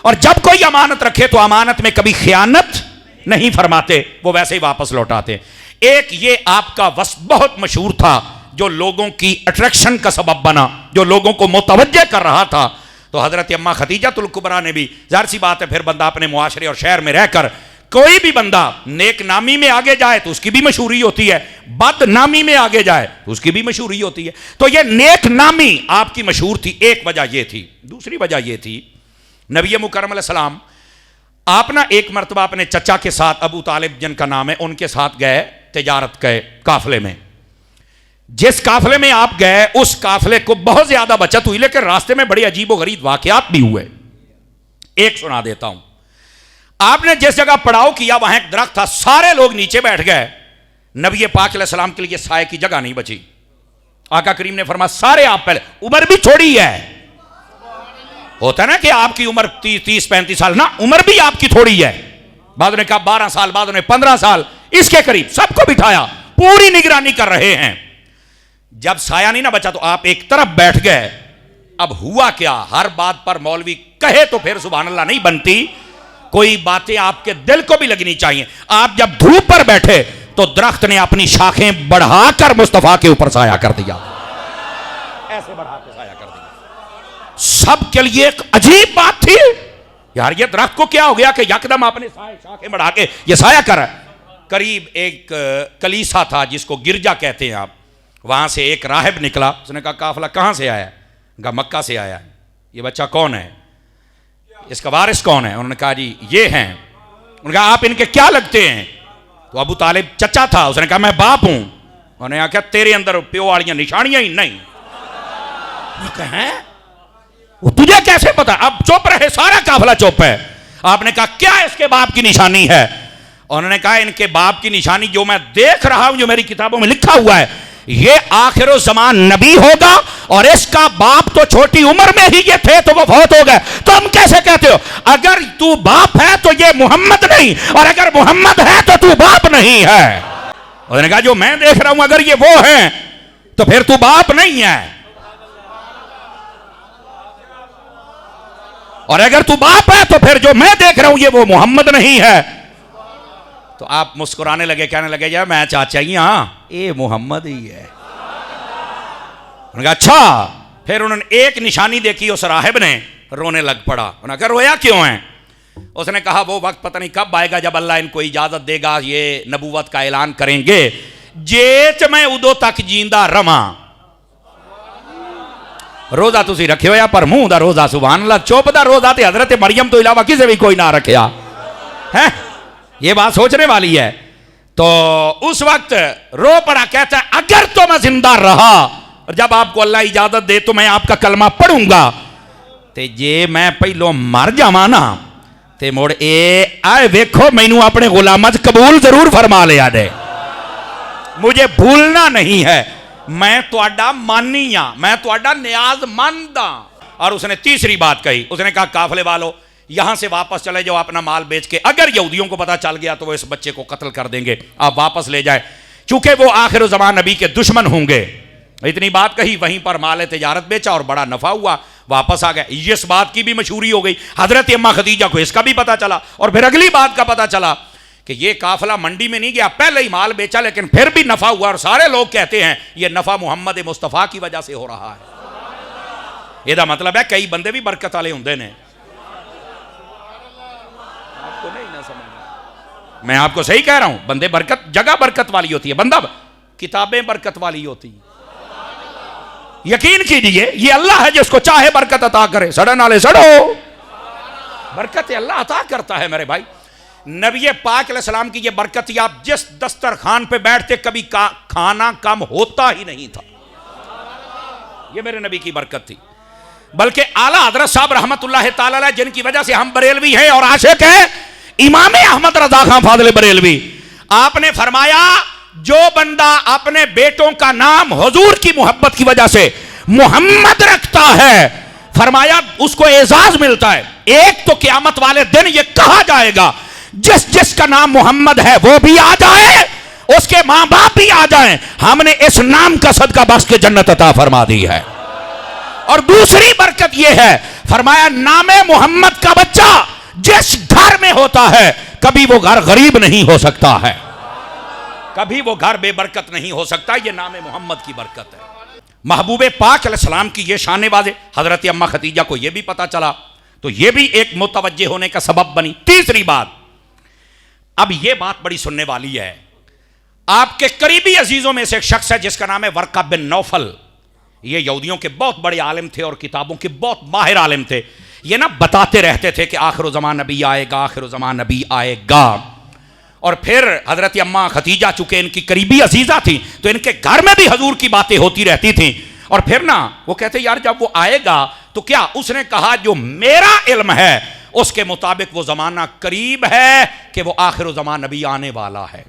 और जब कोई अमानत रखे तो अमानत में कभी खयानत नहीं फरमाते, वो वैसे ही वापस लौटाते। एक ये आपका वस्फ बहुत मशहूर था जो लोगों की अट्रैक्शन का सबब बना, जो लोगों को मुतवज्जे कर रहा था। तो हजरत अम्मा खदीजतुल कुबरा ने भी, जाहिर सी बात है, फिर बंदा अपने मुआशरे और शहर में रहकर कोई भी बंदा नेक नामी में आगे जाए तो उसकी भी मशहूरी होती है, बदनामी में आगे जाए तो उसकी भी मशहूरी होती है। तो ये नेक नामी आपकी मशहूर थी, एक वजह ये थी। दूसरी वजह ये थी, नबी मुकर्रम अलैहिस्सलाम आप ना एक मरतबा अपने चचा के साथ, अबू तालिब जिनका नाम है, उनके साथ गए तिजारत के काफिले में। जिस काफिले में आप गए उस काफिले को बहुत ज्यादा बचत हुई, लेकिन रास्ते में बड़े अजीब व गरीब वाकयात भी हुए। एक सुना देता हूं। आपने जिस जगह पड़ाव किया वहां एक दरख्त था, सारे लोग नीचे बैठ गए, नबी पाक अलैहिस्सलाम के लिए साए की जगह नहीं बची। आका करीम ने फरमाया सारे आप पहले, उम्र भी थोड़ी है, होता है ना कि आपकी उम्र 30-35 साल, ना उम्र भी आपकी थोड़ी है। बादों ने कहा 12 साल, बादों ने 15 साल, इसके करीब सबको बिठाया, पूरी निगरानी कर रहे हैं। जब साया नहीं ना बचा तो आप एक तरफ बैठ गए। अब हुआ क्या, हर बात पर मौलवी कहे तो फिर सुभान अल्लाह नहीं बनती, कोई बातें आपके दिल को भी लगनी चाहिए। आप जब धूप पर बैठे तो दरख्त ने अपनी शाखें बढ़ाकर मुस्तफा के ऊपर साया कर दिया, ऐसे बढ़ा के साया कर दिया। सबके लिए एक अजीब बात थी, यार ये दरख्त को क्या हो गया कि यकदम अपने शाखें बढ़ा के ये साया कर। करीब एक कलीसा था जिसको गिरजा कहते हैं आप, वहां से एक राहिब निकला। उसने कहा काफिला कहां से आया? कहा मक्का से आया। ये बच्चा कौन है? इसका वारिस कौन है? उन्होंने कहा जी ये हैं। उन्होंने कहा आप इनके क्या लगते हैं? तो अबू तालिब चचा था, उसने कहा मैं बाप हूं। उन्होंने आख्या तेरे अंदर प्यो वाली निशानियां ही नहीं। हैं वो तुझे कैसे पता? अब चुप रहे, सारा काफिला चुप है। आपने कहा क्या इसके बाप की निशानी है? उन्होंने कहा इनके बाप की निशानी जो मैं देख रहा हूं, जो मेरी किताबों में लिखा हुआ है, ये आखिरो ज़मान नबी होगा और इसका बाप तो छोटी उम्र में ही ये थे तो वो फौत हो गए। तुम कैसे कहते हो? अगर तू बाप है तो ये मोहम्मद नहीं, और अगर मोहम्मद है तो तू बाप नहीं है। उन्होंने कहा जो मैं देख रहा हूं अगर ये वो है तो फिर तू बाप नहीं है, और अगर तू बाप है तो फिर जो मैं देख रहा हूं ये वो मोहम्मद नहीं है। तो आप मुस्कुराने लगे, कहने लगे यार मैं चाचा ही, हाँ ये मोहम्मद ही है। उन्होंने कहा अच्छा। फिर उन्होंने एक निशानी देखी, उस राहिब ने रोने लग पड़ा। उन्होंने कहा रोया क्यों है? उसने कहा वो वक्त पता नहीं कब आएगा जब अल्लाह इनको इजाजत देगा, ये नबूवत का ऐलान करेंगे, जेच मैं उदो तक जींदा रवा। रोजा तुसी रखे होया पर मुंह दा रोजा सुभान अल्लाह, चुप दा रोजा ते हजरत मरियम तो इलावा किसी भी कोई ना रखा है। ये बात सोचने वाली है। तो उस वक्त रो पड़ा, कहता है अगर तो मैं जिंदा रहा और जब आपको अल्लाह इजाजत दे तो मैं आपका कलमा पढ़ूंगा, ते जे मैं पहलो मर जावा ना ते मुड़ ए आए वेखो मैनू अपने गुलामां च कबूल जरूर फरमा लिया दे, मुझे भूलना नहीं है, मैं तुहाडा मानी हां, मैं तुहाडा न्याज़मंद हां। और उसने तीसरी बात कही, उसने कहा काफिले वालों यहां से वापस चले जाओ अपना माल बेच के, अगर यहूदियों को पता चल गया तो वो इस बच्चे को कत्ल कर देंगे, आप वापस ले जाए, चूंकि वो आखिर ज़मान नबी के दुश्मन होंगे। इतनी बात कही, वहीं पर माल तिजारत बेचा और बड़ा नफा हुआ, वापस आ गए। इस बात की भी मशहूरी हो गई, हजरत अम्मा खदीजा को इसका भी पता चला, और फिर अगली बात का पता चला कि ये काफिला मंडी में नहीं गया, पहले ही माल बेचा लेकिन फिर भी नफा हुआ, और सारे लोग कहते हैं ये नफा मोहम्मद मुस्तफ़ा की वजह से हो रहा है। यदा मतलब है कई बंदे भी बरकत वाले होंगे ने। मैं आपको सही कह रहा हूं, बंदे बरकत, जगह बरकत वाली होती है, बंदा किताबें बरकत वाली होती है। यकीन कीजिए ये अल्लाह है जिसको चाहे बरकत अता करे। सड़न वाले सड़ो, बरकत अल्लाह अता करता है मेरे भाई। नबी पाक अलैहिस्सलाम की ये बरकत थी, आप जिस दस्तरखान पे बैठते कभी खाना कम होता ही नहीं था। ये मेरे नबी की बरकत थी। बल्कि आला हजरत साहब रहमतुल्लाह ताला अलैह, जिनकी वजह से हम बरेलवी हैं और आशिक हैं, इमाम अहमद रजा खां फाज़िल बरेलवी, आपने फरमाया जो बंदा अपने बेटों का नाम हुजूर की मोहब्बत की वजह से मोहम्मद रखता है, फरमाया उसको एजाज मिलता है। एक तो क़यामत वाले दिन ये कहा जाएगा जिस जिसका नाम मोहम्मद है वो भी आ जाए, उसके मां बाप भी आ जाएं, हमने इस नाम का सदका बख्श के जन्नत अता फरमा दी है। और दूसरी बरकत यह है, फरमाया नामे मोहम्मद का बच्चा जिस घर में होता है कभी वो घर गरीब नहीं हो सकता है, कभी वो घर बेबरकत नहीं हो सकता। ये नामे मोहम्मद की बरकत है। महबूबे पाक अलैहिस्सलाम की ये शान बाज़, हजरत अम्मा खतीजा को ये भी पता चला तो ये भी एक मुतवज्जे होने का सबब बनी। तीसरी बात, अब ये बात बड़ी सुनने वाली है, आपके करीबी अजीजों में से एक शख्स है जिसका नाम है वर्का बिन नौफल। ये यहूदियों के बहुत बड़े आलिम थे और किताबों के बहुत माहिर आलिम थे। ये ना बताते रहते थे कि आखिर ज़मान नबी आएगा, आखिर ज़मान नबी आएगा। और फिर हजरत अम्मा खतीजा चूंकि इनकी करीबी अजीजा थी तो इनके घर में भी हजूर की बातें होती रहती थी। और फिर ना वो कहते यार जब वो आएगा तो क्या, उसने कहा जो मेरा इल्म है उसके मुताबिक वो ज़माना करीब है कि वो आखिर ज़मान नबी आने वाला है।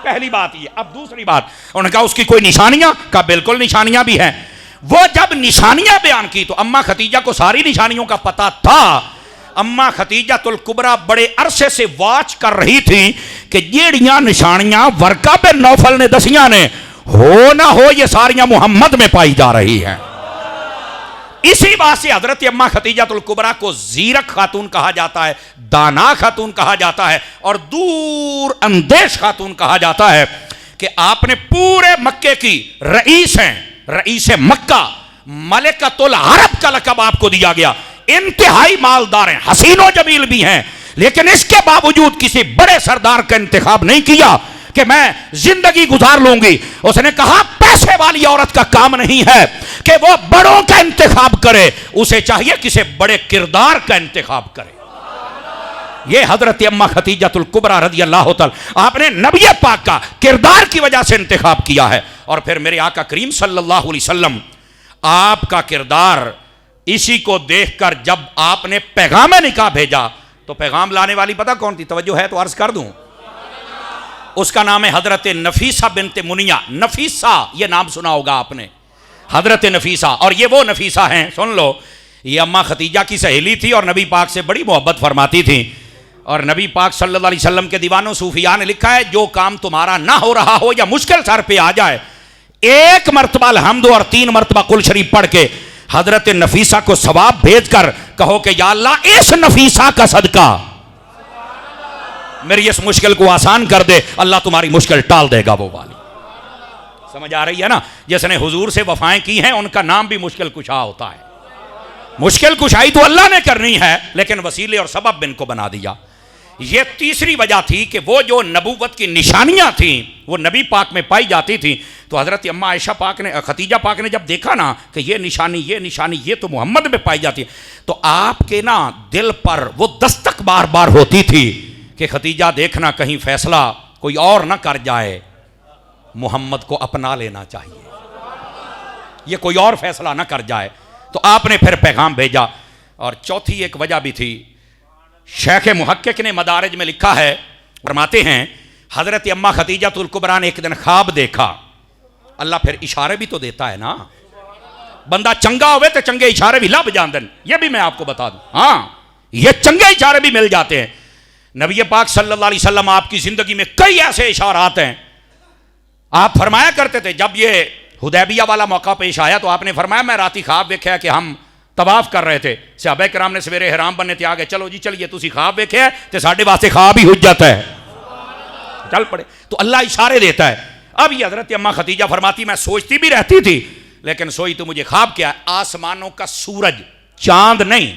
पहली बात ये। अब दूसरी बात, उन्होंने कहा उसकी कोई निशानियां? का बिल्कुल निशानियां भी हैं। वो जब निशानियां बयान की तो अम्मा खतीजा को सारी निशानियों का पता था। अम्मा खतीजतुल कुबरा बड़े अरसे से वाच कर रही थी कि जेड़ियां निशानियां वर्का बिन नौफल ने दसियां ने, हो ना हो ये सारियां मुहम्मद में पाई जा रही हैं। इसी बात से हजरत अम्मा खतीजतुल कुबरा को जीरक खातून कहा जाता है, दाना खातून कहा जाता है और दूर अंदेश खातून कहा जाता है कि आपने पूरे मक्के की रईस हैं, रईस मक्का, मलिकतुल अरब का लक़ब आपको दिया गया। इंतहाई मालदार हैं, हसीनो जमील भी हैं, लेकिन इसके बावजूद किसी बड़े सरदार का इंतखाब नहीं किया कि मैं जिंदगी गुजार लूंगी। उसने कहा पैसे वाली औरत का काम नहीं है कि वो बड़ों का इंतखाब करे, उसे चाहिए किसी बड़े किरदार का इंतखाब करे। ये हजरत अम्मा खतीजतुल कुबरा रज़ी अल्लाह तआला, आपने नबी पाक का किरदार की वजह से इंतखाब किया है। और फिर मेरे आका करीम सल्लल्लाहु अलैहि वसल्लम, आपका किरदार इसी को देखकर जब आपने पैगाम निकाह भेजा तो पैगाम लाने वाली पता कौन थी? तवज्जो है तो अर्ज कर दूं, उसका नाम है हजरत नफीसा बिनते मुनिया। नफीसा ये नाम सुना होगा आपने, हजरत नफीसा। और ये वो नफीसा हैं, सुन लो, ये अम्मा खतीजा की सहेली थी और नबी पाक से बड़ी मोहब्बत फरमाती थी। और नबी पाक सल्लल्लाहु अलैहि वसल्लम के दीवानों सूफिया ने लिखा है जो काम तुम्हारा ना हो रहा हो या मुश्किल सर पे आ जाए, एक मरतबा अलहम्द और 3 मरतबा कुल शरीफ पढ़ के हजरत नफीसा को सवाब भेज कर कहो कि या अल्लाह इस नफीसा का सदका मेरी इस मुश्किल को आसान कर दे, अल्लाह तुम्हारी मुश्किल टाल देगा। वो वाली समझ आ रही है ना? जिसने हुजूर से वफाएं की हैं उनका नाम भी मुश्किल कुशा होता है। मुश्किल कुशाई तो अल्लाह ने करनी है लेकिन वसीले और सबब इनको बना दिया। ये तीसरी वजह थी कि वो जो नबूवत की निशानियां थी वो नबी पाक में पाई जाती थी। तो हजरत अम्मा आयशा पाक ने, खतीजा पाक ने जब देखा ना कि ये निशानी ये तो मोहम्मद में पाई जाती है, तो आपके ना दिल पर वो दस्तक बार बार होती थी कि खतीजा देखना कहीं फैसला कोई और ना कर जाए, मोहम्मद को अपना लेना चाहिए, ये कोई और फैसला ना कर जाए। तो आपने फिर पैगाम भेजा। और चौथी एक वजह भी थी, शेख मुहक्किक ने मदारिज में लिखा है, फरमाते हैं हजरत अम्मा खतीजतुल कुबरा ने एक दिन ख्वाब देखा। अल्लाह फिर इशारे भी तो देता है ना, बंदा चंगा होवे तो चंगे इशारे भी लब जान, ये भी मैं आपको बता दूं। हाँ, ये चंगे इशारे भी मिल जाते हैं। नबी पाक सल्लल्लाहु अलैहि वसल्लम आपकी जिंदगी में कई ऐसे इशारात हैं। आप फरमाया करते थे, जब ये हुदैबिया वाला मौका पेश आया तो आपने फरमाया मैं राती ख्वाब देखा कि हम तवाफ कर रहे थे, सहाबा कराम ने सवेरे हराम बनने ते आ गए, चलो जी चलिए तुसी ख्वाब देखे तो साढ़े वास्ते ख्वाब ही हुज्जत है, चल पड़े। तो अल्लाह इशारे देता है। अब ये हजरत अम्मा खतीजा फरमाती मैं सोचती भी रहती थी लेकिन सोई तो मुझे ख्वाब क्या, आसमानों का सूरज, चांद नहीं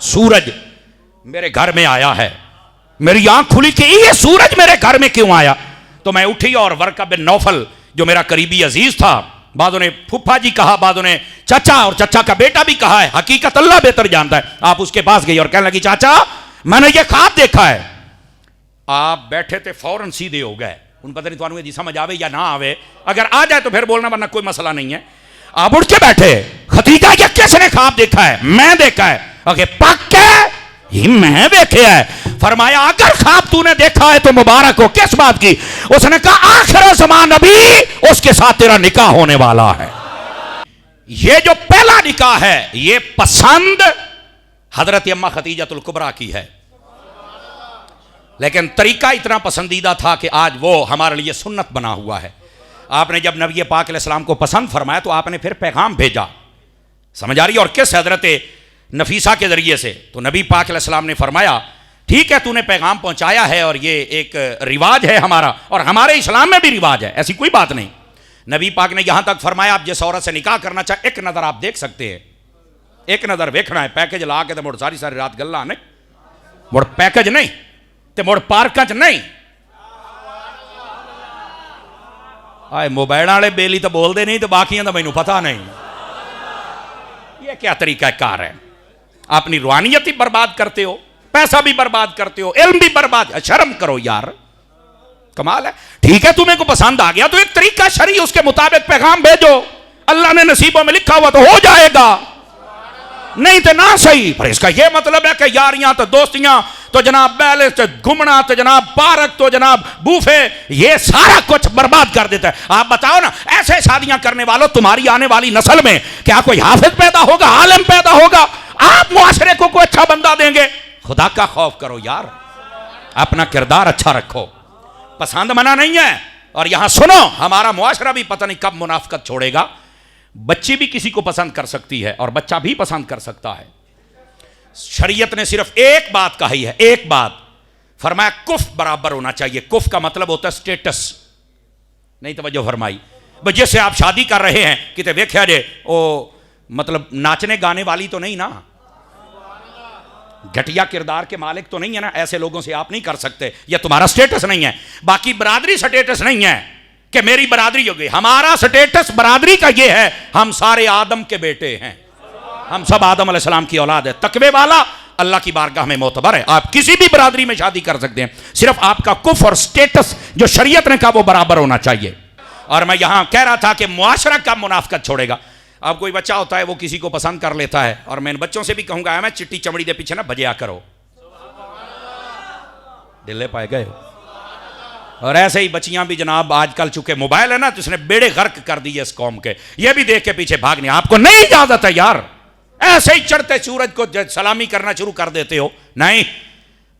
सूरज मेरे घर में आया है मेरी आंख खुली कि ये सूरज मेरे घर में क्यों आया। तो मैं उठी और वर्का बिन नौफल जो मेरा करीबी अजीज था, बादों ने फुफ्फा जी कहा, बादों ने चाचा और चाचा का बेटा भी कहा है, हकीकत अल्लाह बेहतर जानता है। आप उसके पास गई और कहने लगी चाचा मैंने ये ख्वाब देखा है। आप बैठे थे फौरन सीधे हो गए। उन पता नहीं तुम्हें जी समझ आवे या ना आवे, अगर आ जाए तो फिर बोलना वरना कोई मसला नहीं है। आप उठ के बैठे, खतीजा ये किसने ख्वाब देखा है? मैं देखा है। अगे पक्का ये मैं देखे है। फरमाया अगर ख्वाब तूने देखा है तो मुबारक हो। किस बात की? उसने कहा आखिर ज़मान नबी उसके साथ तेरा निकाह होने वाला है। ये जो पहला निकाह है ये पसंद हजरत अम्मा खतीजतुल कुबरा की है, लेकिन तरीका इतना पसंदीदा था कि आज वो हमारे लिए सुन्नत बना हुआ है। आपने जब नबी पाक अलैहिस्सलाम को पसंद फरमाया तो आपने फिर पैगाम भेजा, समझ आ रही है? और किस हजरत नफीसा के जरिए से। तो नबी पाक अलैहिस्सलाम ने फरमाया ठीक है तूने पैगाम पहुंचाया है और ये एक रिवाज है हमारा, और हमारे इस्लाम में भी रिवाज है, ऐसी कोई बात नहीं। नबी पाक ने यहां तक फरमाया आप जिस औरत से निकाह करना चाहे एक नज़र आप देख सकते हैं, एक नज़र देखना है, पैकेज ला के तो मुड़ सारी सारी रात गल्ला नहीं, मुड़ पैकेज नहीं तो मुड़ पार्कच नहीं। आए मोबाइल वाले बेली तो बोलते नहीं तो बाकियां तो मैनू पता नहीं। ये क्या तरीका कार है? अपनी रूहानियत ही बर्बाद करते हो, पैसा भी बर्बाद करते हो, इल्म भी बर्बाद। शर्म करो यार, कमाल है। ठीक है तुम्हें को पसंद आ गया तो एक तरीका शरी उसके मुताबिक पैगाम भेजो, अल्लाह ने नसीबों में लिखा हुआ तो हो जाएगा, नहीं तो ना सही। पर इसका यह मतलब है कि यारियां तो दोस्तियां तो जनाब बैले तो घूमना तो जनाब पार्क तो जनाब बूफे, ये सारा कुछ बर्बाद कर देता है। आप बताओ ना ऐसे शादियां करने वालों तुम्हारी आने वाली नस्ल में क्या कोई हाफिज पैदा होगा, आलिम पैदा होगा? आप मुआशरे को कोई अच्छा बंदा देंगे? खुदा का खौफ करो यार, अपना किरदार अच्छा रखो। पसंद मना नहीं है। और यहां सुनो हमारा मुआशरा भी पता नहीं कब मुनाफिकत छोड़ेगा। बच्ची भी किसी को पसंद कर सकती है और बच्चा भी पसंद कर सकता है। शरीयत ने सिर्फ एक बात कही है, एक बात फरमाया कुफ बराबर होना चाहिए। कुफ का मतलब होता है स्टेटस। नहीं तवज्जो फरमाई? जिससे आप शादी कर रहे हैं किते वेख्या जे ओ मतलब नाचने गाने वाली तो नहीं ना, घटिया किरदार के मालिक तो नहीं है ना, ऐसे लोगों से आप नहीं कर सकते, यह तुम्हारा स्टेटस नहीं है। बाकी बरादरी स्टेटस नहीं है कि मेरी बरादरी हो गई। हमारा स्टेटस बरादरी का यह है हम सारे आदम के बेटे हैं, हम सब आदम अलैहिस्सलाम की औलाद है। तकवे वाला अल्लाह की बारगाह में मोतबर है। आप किसी भी बरादरी में शादी कर सकते हैं, सिर्फ आपका कुफ और स्टेटस जो शरीयत ने कहा वो बराबर होना चाहिए। और मैं यहां कह रहा था कि मुआशरा का मुनाफिकत छोड़ेगा। अब कोई बच्चा होता है वो किसी को पसंद कर लेता है, और मैं इन बच्चों से भी कहूंगा मैं चिट्टी चमड़ी के पीछे ना बजया करो, दिल्ले पाए गए। और ऐसे ही बच्चियां भी जनाब आजकल चूंकि मोबाइल है ना तो उसने बेड़े गर्क कर दिए इस कौम के, ये भी देख के पीछे भागने। आपको नहीं इजाजत है यार, ऐसे ही चढ़ते सूरज को सलामी करना शुरू कर देते हो। नहीं,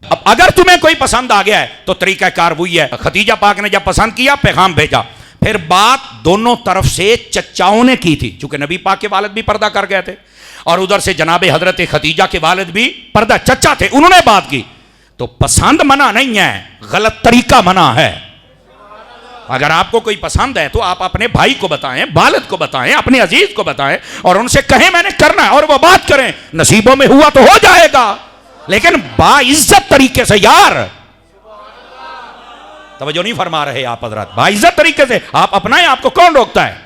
अब अगर तुम्हें कोई पसंद आ गया है तो तरीका कार वही है। खतीजा पाक ने जब पसंद किया पैगाम भेजा, फिर बात दोनों तरफ से चचाओं ने की थी, चूंकि नबी पाक के वालिद भी पर्दा कर गए थे और उधर से जनाबे हजरत खतीजा के वालिद भी पर्दा चचा थे, उन्होंने बात की। तो पसंद मना नहीं है, गलत तरीका मना है। अगर आपको कोई पसंद है तो आप अपने भाई को बताएं, वालिद को बताएं, अपने अजीज को बताएं और उनसे कहें मैंने करना है, और वो बात करें। नसीबों में हुआ तो हो जाएगा, लेकिन बाइज्जत तरीके से यार। तवज्जो नहीं फरमा रहे आप हजरत? बाइज्जत तरीके से आप अपनाएं, आपको कौन रोकता है?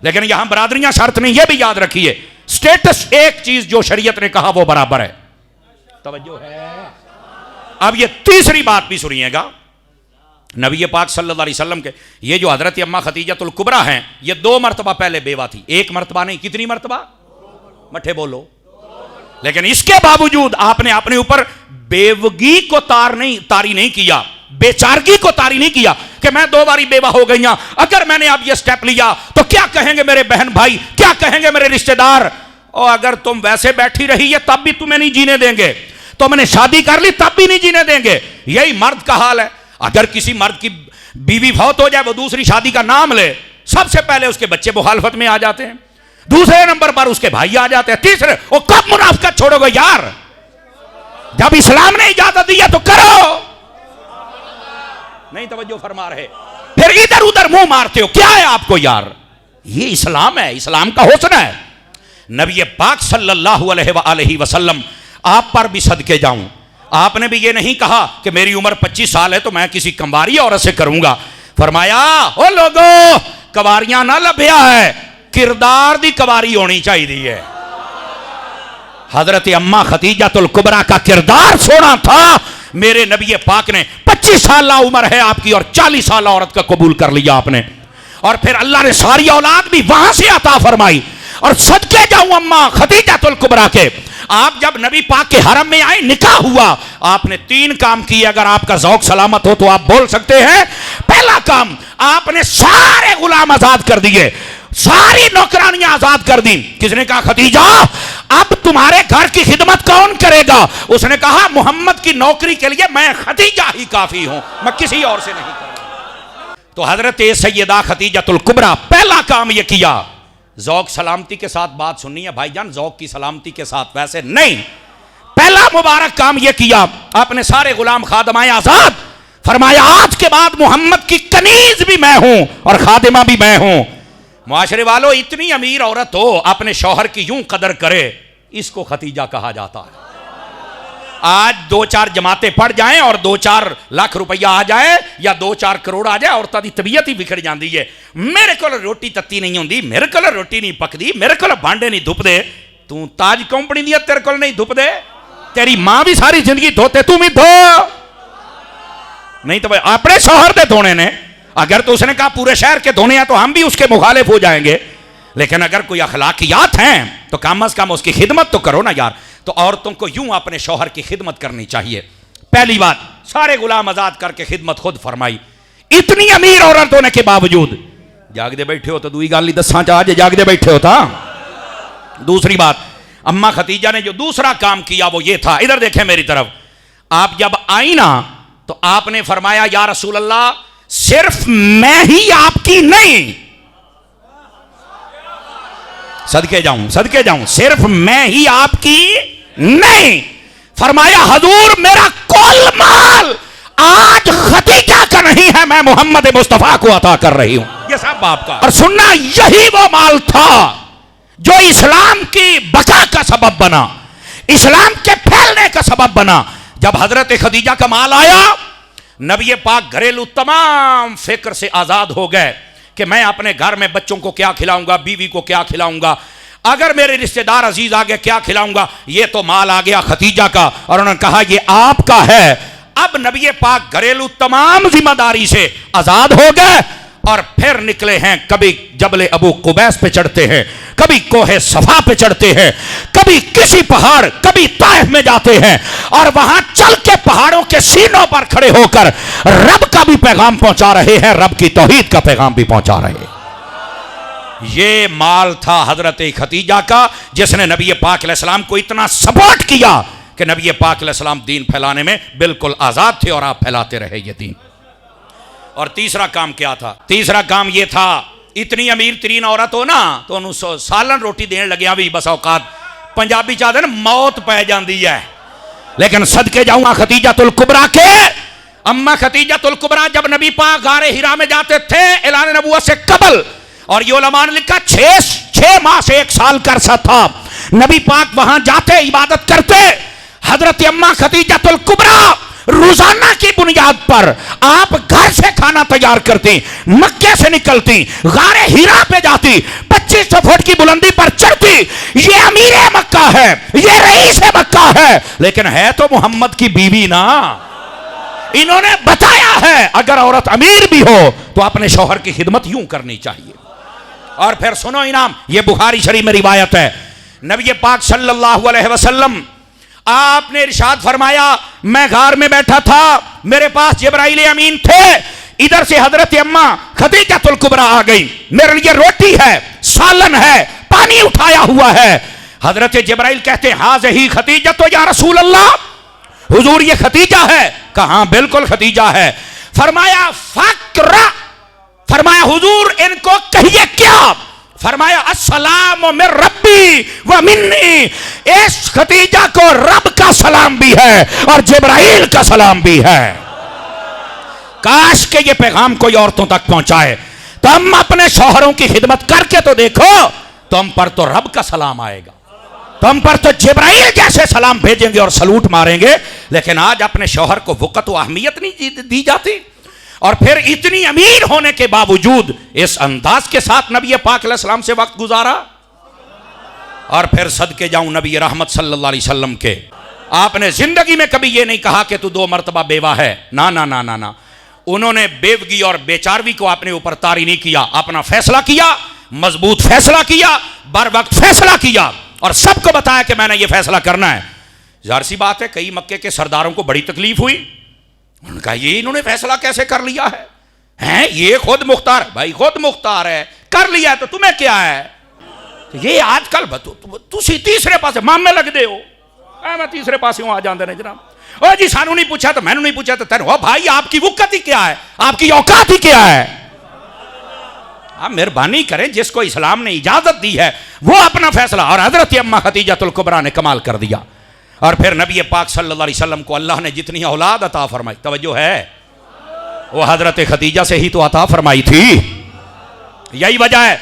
लेकिन यहां बरादरियां शर्त नहीं, यह भी याद रखिए स्टेटस एक चीज जो शरीयत ने कहा वो बराबर है। तवज्जो है? अब ये तीसरी बात भी सुनिएगा। नबी पाक सल्लल्लाहु अलैहि वसल्लम के ये जो हजरत अम्मा खतीजतुल कुबरा हैं, ये 2 मरतबा पहले बेवा थी। एक मरतबा नहीं, कितनी मरतबा? मठे बोलो। लेकिन इसके बावजूद आपने अपने ऊपर बेवगी को तारी नहीं किया, बेचारगी को तारी नहीं किया कि मैं 2 बारी बेवा हो गई। अगर मैंने अब ये स्टेप लिया तो क्या कहेंगे मेरे बहन भाई, क्या कहेंगे मेरे रिश्तेदार? और अगर तुम वैसे बैठी रही है तब भी तुम्हें नहीं जीने देंगे, तुमने शादी कर ली तब भी नहीं जीने देंगे। यही मर्द का हाल है। अगर किसी मर्द की बीवी फौत हो जाए, वो दूसरी शादी का नाम ले, सबसे पहले उसके बच्चे मुखालफत में आ जाते हैं, दूसरे नंबर पर उसके भाई आ जाते हैं, तीसरे। वो कब मुनाफिकत छोड़ोगे यार? जब इस्लाम ने इजाजत दी है तो करो। नहीं तवज्जो फरमा रहे, फिर इधर उधर मुंह मारते हो। क्या है आपको यार? ये इस्लाम है, इस्लाम का हुस्न है। नबी पाक सल्लल्लाहु अलैहि वसल्लम, आप पर भी सदके जाऊं, आपने भी ये नहीं कहा कि मेरी उम्र 25 साल है तो मैं किसी कंवारी औरत से करूंगा। फरमाया ओ लोगो, कवारियां ना लभ्या है, किरदार दी कवारी होनी चाहिए है। हजरत अम्मा खतीजतुल कुबरा का किरदार सोना था। मेरे नबी पाक ने 25 साल उम्र है आपकी और 40 साल औरत का कबूल कर लिया आपने, और फिर अल्लाह ने सारी औलाद भी वहां से अता फरमाई। और सदके जाऊं अम्मा खतीजतुल कुबरा के, आप जब नबी पाक के हरम में आए, निकाह हुआ, आपने 3 काम किए। अगर आपका ज़ौक सलामत हो तो आप बोल सकते हैं। पहला काम, आपने सारे गुलाम आजाद कर दिए, सारी नौकरानियां आजाद कर दी। किसने कहा खतीजा अब तुम्हारे घर की खिदमत कौन करेगा? उसने कहा मोहम्मद की नौकरी के लिए मैं खतीजा ही काफी हूं, मैं किसी और से नहीं करूंगा। तो हजरत सैयदा खतीजतुल कुबरा पहला काम यह किया। ज़ौक सलामती के साथ बात सुननी है भाईजान, ज़ौक की सलामती के साथ, वैसे नहीं। पहला मुबारक काम यह किया, आपने सारे गुलाम खादमाए आजाद। फरमाया आज के बाद मोहम्मद की कनीज भी मैं हूं और खादिमा भी मैं हूं। मुआशरे वालों, इतनी अमीर औरत हो अपने शौहर की यूं कदर करे, इसको खतीजा कहा जाता है। आज 2-4 जमातें पड़ जाएं और 2-4 लाख रुपया आ जाए या 2-4 करोड़ आ जाए, औरतां दी तबीयत ही बिखड़ जाती है। मेरे को रोटी तत्ती नहीं होंदी, मेरे को रोटी नहीं पकदी, मेरे को भांडे नहीं धुपदे। तू ताज कंपनी दी, तेरे को नहीं धुपदे? तेरी मां भी सारी जिंदगी धोते, तू भी धो। नहीं तो भाई अपने शौहर दे धोने ने। अगर तो उसने कहा पूरे शहर के धोने हैं तो हम भी उसके मुखालिफ हो जाएंगे। लेकिन अगर कोई अखलाकियात हैं तो कम अज कम उसकी खिदमत तो करो ना यार। तो औरतों को यूं अपने शौहर की खिदमत करनी चाहिए। पहली बात, सारे गुलाम आजाद करके खिदमत खुद फरमाई। इतनी अमीर औरत होने के बावजूद जागदे बैठे हो तो दुई गाली दसा चाह जागदे बैठे हो था। दूसरी बात, अम्मा खतीजा ने जो दूसरा काम किया वो ये था, इधर देखें मेरी तरफ। आप जब आई ना तो आपने फरमाया या रसूल अल्लाह, सिर्फ मैं ही आपकी नहीं, सदके जाऊं, सिर्फ मैं ही आपकी नहीं। फरमाया हजूर मेरा कुल माल आज खतीजा का नहीं है, मैं मोहम्मद मुस्तफा को अता कर रही हूं। ये सब बाप का। और सुनना, यही वो माल था जो इस्लाम की बका का सबब बना, इस्लाम के फैलने का सबब बना। जब हजरत खदीजा का माल आया, नबी पाक घरेलू तमाम फिक्र से आजाद हो गए कि मैं अपने घर में बच्चों को क्या खिलाऊंगा, बीवी को क्या खिलाऊंगा, अगर मेरे रिश्तेदार अजीज आ गए क्या खिलाऊंगा। ये तो माल आ गया खतीजा का और उन्होंने कहा ये आपका है। अब नबी पाक घरेलू तमाम जिम्मेदारी से आजाद हो गए और फिर निकले हैं। कभी जबले अबू कुबैस पे चढ़ते हैं, कभी कोहे सफा पे चढ़ते हैं, कभी किसी पहाड़, कभी ताइफ में जाते हैं और वहां चल के पहाड़ों के सीनों पर खड़े होकर रब का भी पैगाम पहुंचा रहे हैं, रब की तौहीद का पैगाम भी पहुंचा रहे हैं। ये माल था हजरत खतीजा का, जिसने नबी पाक अलैहिस्सलाम को इतना सपोर्ट किया कि नबी पाक अलैहिस्सलाम दीन फैलाने में बिल्कुल आजाद थे और आप फैलाते रहे ये दीन। और तीसरा काम क्या था? तीसरा काम यह था, इतनी अमीर तरीन औरत हो ना तो उन्होंने सालन रोटी देने लगे भी बस औकात, पंजाबी चाहते ना मौत पै जाती है। लेकिन सदके जाऊंगा खतीजतुल कुबरा के। अम्मा खतीजतुल कुबरा जब नबी पाक गारे हिरा में जाते थे ऐलान नबुव्वत से कबल, और ये उलमा ने लिखा 6 माह से 1 साल का अरसा था, नबी पाक वहां जाते, इबादत करते। हजरत अम्मा खतीजतुल कुबरा रोजाना की बुनियाद पर आप घर से खाना तैयार करती, मक्के से निकलती, गारे हीरा पे जाती, 2500 फुट की बुलंदी पर चढ़ती। ये अमीर मक्का है, ये रईस मक्का है, लेकिन है तो मोहम्मद की बीवी ना। इन्होंने बताया है अगर औरत अमीर भी हो तो अपने शौहर की खिदमत यूं करनी चाहिए। और फिर सुनो इनाम, ये बुखारी शरीफ में रिवायत है, नबी पाक सल्लल्लाहु अलैहि वसल्लम आपने इरशाद फरमाया, मैं घर में बैठा था, मेरे पास जिब्राइल अमीन थे, इधर से हजरत अम्मा खतीजतुल कुबरा आ गई, मेरे लिए रोटी है, सालन है, पानी उठाया हुआ है। हजरत जिब्राइल कहते हाज़िही खतीजा, तो या रसूल अल्लाह हुजूर ये खतीजा है? कहा बिल्कुल खतीजा है। फरमाया फक्रा, फरमाया हुजूर इनको कहिए क्या? फरमाया अस्सलाम मिन रब्बी व मिन्नी, इस खतीजा को रब का सलाम भी है और जिब्राइल का सलाम भी है। काश के ये पैगाम कोई औरतों तक पहुंचाए। तुम अपने शौहरों की खिदमत करके तो देखो, तुम पर तो रब का सलाम आएगा। तुम पर तो जिब्राइल जैसे सलाम भेजेंगे और सलूट मारेंगे, लेकिन आज अपने शौहर को वक़्त व अहमियत नहीं दी जाती। और फिर इतनी अमीर होने के बावजूद इस अंदाज के साथ नबी पाक अलैहिस्सलाम से वक्त गुजारा। और फिर सदके जाऊं नबी रहमत सल्लल्लाहु अलैहि वसल्लम के, आपने जिंदगी में कभी ये नहीं कहा कि तू 2 मरतबा बेवा है, ना ना ना ना ना। उन्होंने बेवगी और बेचारवी को अपने ऊपर तारी नहीं किया, अपना फैसला किया, मजबूत फैसला किया, बर वक्त फैसला किया और सबको बताया कि मैंने ये फैसला करना है। जाहिर सी बात है कई मक्के के सरदारों को बड़ी तकलीफ हुई, उनका ये इन्होंने फैसला कैसे कर लिया है, हैं ये खुद मुख्तार, भाई खुद मुख्तार है, कर लिया तो तुम्हें क्या है। तो ये आजकल तुसी तीसरे पासे मामे लगते हो, मैं तीसरे पासे आ जाते ने जनाब, ओ जी सानू नहीं पूछा तो मैनू नहीं पूछा तो तेन, भाई आपकी वक़्त ही क्या है, आपकी औकात ही क्या है। आप मेहरबानी करें, जिसको इस्लाम ने इजाजत दी है वो अपना फैसला, और हजरत अम्मा खतीजतुल कुबरा ने कमाल कर दिया। और फिर नबी पाक सल्लल्लाहु अलैहि वसल्लम को अल्लाह ने जितनी औलाद अता फरमाई, तवज्जो है, वो हजरत खतीजा से ही तो अता फरमाई थी। यही वजह है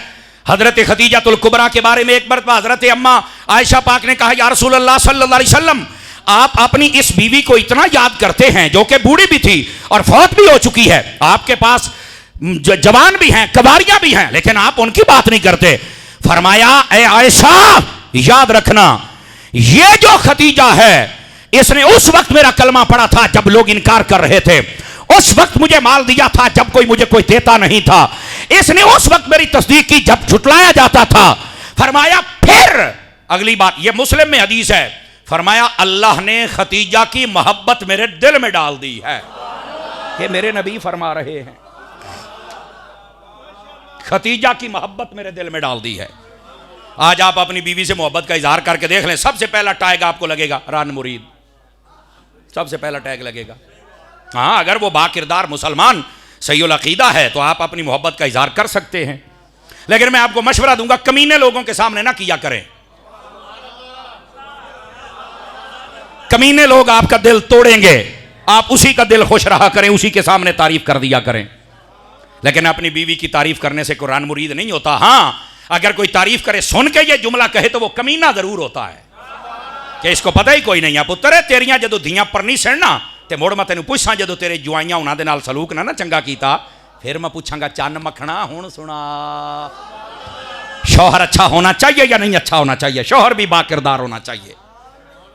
हजरत खतीजतुल कुबरा के बारे में एक मरतबा हजरत अम्मा आयशा पाक ने कहा, या रसूल अल्लाह सल्लल्लाहु अलैहि वसल्लम, आप अपनी इस बीवी को इतना याद करते हैं जो कि बूढ़ी भी थी और फौत भी हो चुकी है, आपके पास जवान भी हैं, कबारियां भी हैं, लेकिन आप उनकी बात नहीं करते। फरमाया, ए आयशा याद रखना, ये जो खतीजा है इसने उस वक्त मेरा कलमा पढ़ा था जब लोग इनकार कर रहे थे, उस वक्त मुझे माल दिया था जब मुझे कोई देता नहीं था, इसने उस वक्त मेरी तस्दीक की जब झुटलाया जाता था। फरमाया फिर अगली बात, यह मुस्लिम में हदीस है, फरमाया अल्लाह ने खतीजा की मोहब्बत मेरे दिल में डाल दी है। ये मेरे नबी फरमा रहे हैं, खतीजा की मोहब्बत मेरे दिल में डाल दी है। आज आप अपनी बीवी से मोहब्बत का इजहार करके देख लें, सबसे पहला टैग आपको लगेगा रान मुरीद, सबसे पहला टैग लगेगा। हाँ, अगर वो बाकिरदार मुसलमान सहीउल अकीदा है तो आप अपनी मोहब्बत का इजहार कर सकते हैं, लेकिन मैं आपको मशवरा दूंगा कमीने लोगों के सामने ना किया करें। कमीने लोग आपका दिल तोड़ेंगे, आप उसी का दिल खुश रहा करें, उसी के सामने तारीफ कर दिया करें। लेकिन अपनी बीवी की तारीफ करने से कुरान मुरीद नहीं होता। हाँ, अगर कोई तारीफ करे सुन के ये जुमला कहे तो वो कमीना जरूर होता है कि इसको पता ही कोई नहीं है। पुत्र तेरियां जदों धियां परनी सड़ना ते मुड़ मैं तेन पूछा जदों तेरे जुआइयां उन्हां दे नाल सलूक ना चंगा कीता, फिर मैं पूछांगा चन्न मखना हुण सुना, शौहर अच्छा होना चाहिए या नहीं अच्छा होना चाहिए, शौहर भी बाकिरदार होना चाहिए।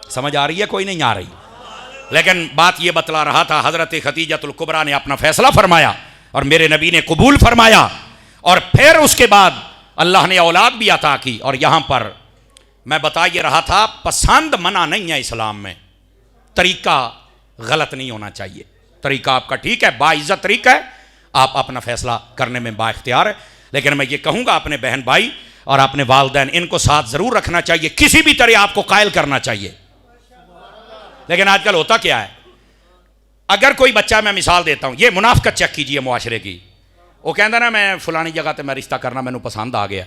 समझ आ रही है कोई नहीं आ रही। लेकिन बात यह बतला रहा था, हजरत खतीजतुल कुबरा ने अपना फैसला फरमाया और मेरे नबी ने कबूल फरमाया, और फिर उसके बाद अल्लाह ने औलाद भी अता की। और यहां पर मैं बता ये रहा था, पसंद मना नहीं है इस्लाम में, तरीका गलत नहीं होना चाहिए, तरीका आपका ठीक है, बाइज्जत तरीका है, आप अपना फैसला करने में बाइख्तियार है। लेकिन मैं ये कहूँगा अपने बहन भाई और अपने वालिदैन, इनको साथ ज़रूर रखना चाहिए, किसी भी तरह आपको कायल करना चाहिए। लेकिन आजकल होता क्या है, अगर कोई बच्चा, मैं मिसाल देता हूँ, ये मुनाफिकत चेक कीजिए मुआशरे की, वो कहता ना मैं फलानी जगह तो मैं रिश्ता करना मैनू पसंद आ गया,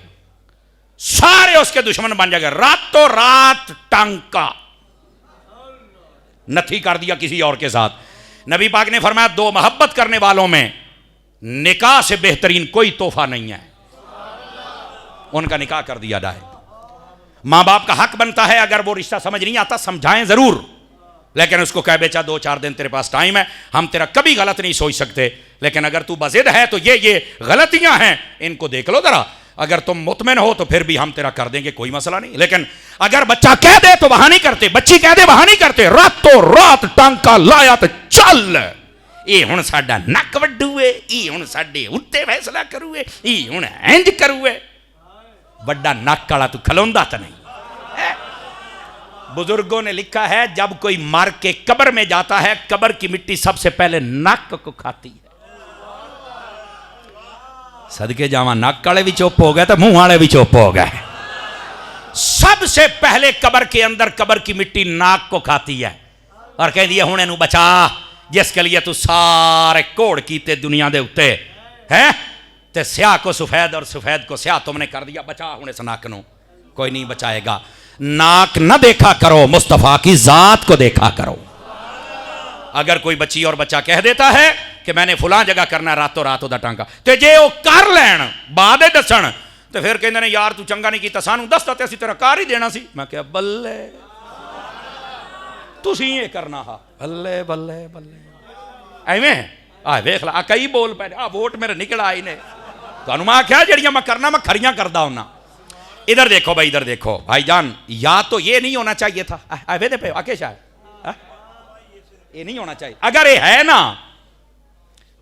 सारे उसके दुश्मन बन जाएंगे, रातों रात टांका नथी कर दिया किसी और के साथ। नबी पाक ने फरमाया, दो मोहब्बत करने वालों में निकाह से बेहतरीन कोई तोहफा नहीं है, उनका निकाह कर दिया जाए। माँ बाप का हक बनता है, अगर वो रिश्ता समझ नहीं आता समझाएं जरूर, लेकिन उसको कह बेचा 2-4 दिन तेरे पास टाइम है, हम तेरा कभी गलत नहीं सोच सकते, लेकिन अगर तू बज़िद है तो ये गलतियां हैं, इनको देख लो जरा, अगर तुम मुतमिन हो तो फिर भी हम तेरा कर देंगे, कोई मसला नहीं। लेकिन अगर बच्चा कह दे तो वहां नहीं करते, बच्ची कह दे वहां नहीं करते, रातों रात टांका लाया तो चल, ये हुण साडा नक वड्डूए, ये हुण साडे उत्ते फैसला करूए, ये हुण इंज करूए। बड़ा नक वाला तू खलोंदा तो नहीं। बुजुर्गों ने लिखा है, जब कोई मर के कब्र में जाता है, कब्र की मिट्टी सबसे पहले नक को खाती है। सदके जावा, नक वाले भी चुप हो गए तो मुंह वाले भी चुप हो गए। सबसे पहले कब्र के अंदर कब्र की मिट्टी नाक को खाती है और कह दिया हुणे नू बचा, जिसके लिए तू सारे कोड़ कीते दुनिया दे उत्ते है, ते स्याह को सफेद और सफेद को स्याह तुमने कर दिया, बचा हुणे इस नाक नू, कोई नहीं बचाएगा। नाक न देखा करो, मुस्तफा की जात को देखा करो। अगर कोई बच्ची और बच्चा कह देता है कि मैंने फुला जगह करना, रातों रात उदा टांका, तो जे वो कर लैन बाद दसन तो फिर कहते ने यार तू चंगा नहीं किया, सानू दसदा ते असीं तेरा कार ही देना सी। मैं क्या बल्ले तुसीं ये करना हा, बल्ले बल्ले बल्ले एवें आ वेख ला कई बोल पै आ वोट मेरे निकल आए ने। तुहानू मैं आख्या जड़ियां मैं करना मैं खरियां करदा हुन्ना। इधर देखो भाई, इधर देखो भाईजान, या तो ये नहीं होना चाहिए था, वेदे पे आके शायद ये नहीं होना चाहिए। अगर ये है ना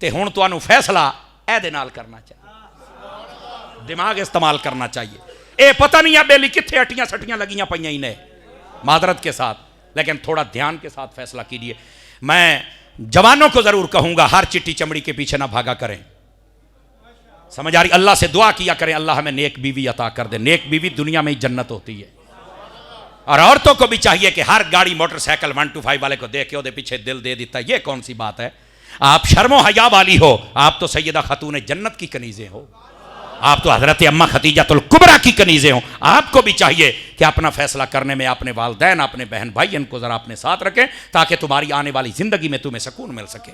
तो हुण तुहानू फैसला एदे नाल करना चाहिए, दिमाग इस्तेमाल करना चाहिए। ये पता नहीं है बेली कित्थे अटियां सटियां लगियां पईयां इन्हें, मादरत के साथ, लेकिन थोड़ा ध्यान के साथ फैसला कीजिए। मैं जवानों को जरूर कहूंगा हर चिट्टी चमड़ी के पीछे ना भागा करें, समझ आ रही? अल्लाह से दुआ किया करें अल्लाह हमें नेक बीवी अता कर दे। नेक बीवी दुनिया में ही जन्नत होती है। और औरतों को भी चाहिए कि हर गाड़ी मोटरसाइकिल 125 वाले को देख के ਉਹਦੇ पीछे दिल दे देता है। ये कौन सी बात है? आप शर्मो हया वाली हो, आप तो सैयदा खातून जन्नत की कनीजें हो, आप तो हजरत अम्मा खतीजातुल कुबरा की कनीजें हो। आपको भी चाहिए कि अपना फैसला करने में अपने वालदैन अपने बहन भाई इनको जरा अपने साथ रखें, ताकि तुम्हारी आने वाली जिंदगी में तुम्हें सुकून मिल सके।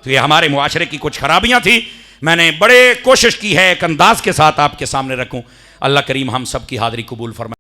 तो ये हमारे मुआशरे की कुछ खराबियां थी, मैंने बड़े कोशिश की है एक अंदाज के साथ आपके सामने रखूं। अल्लाह करीम हम सब की हाजिरी कबूल फरमाए।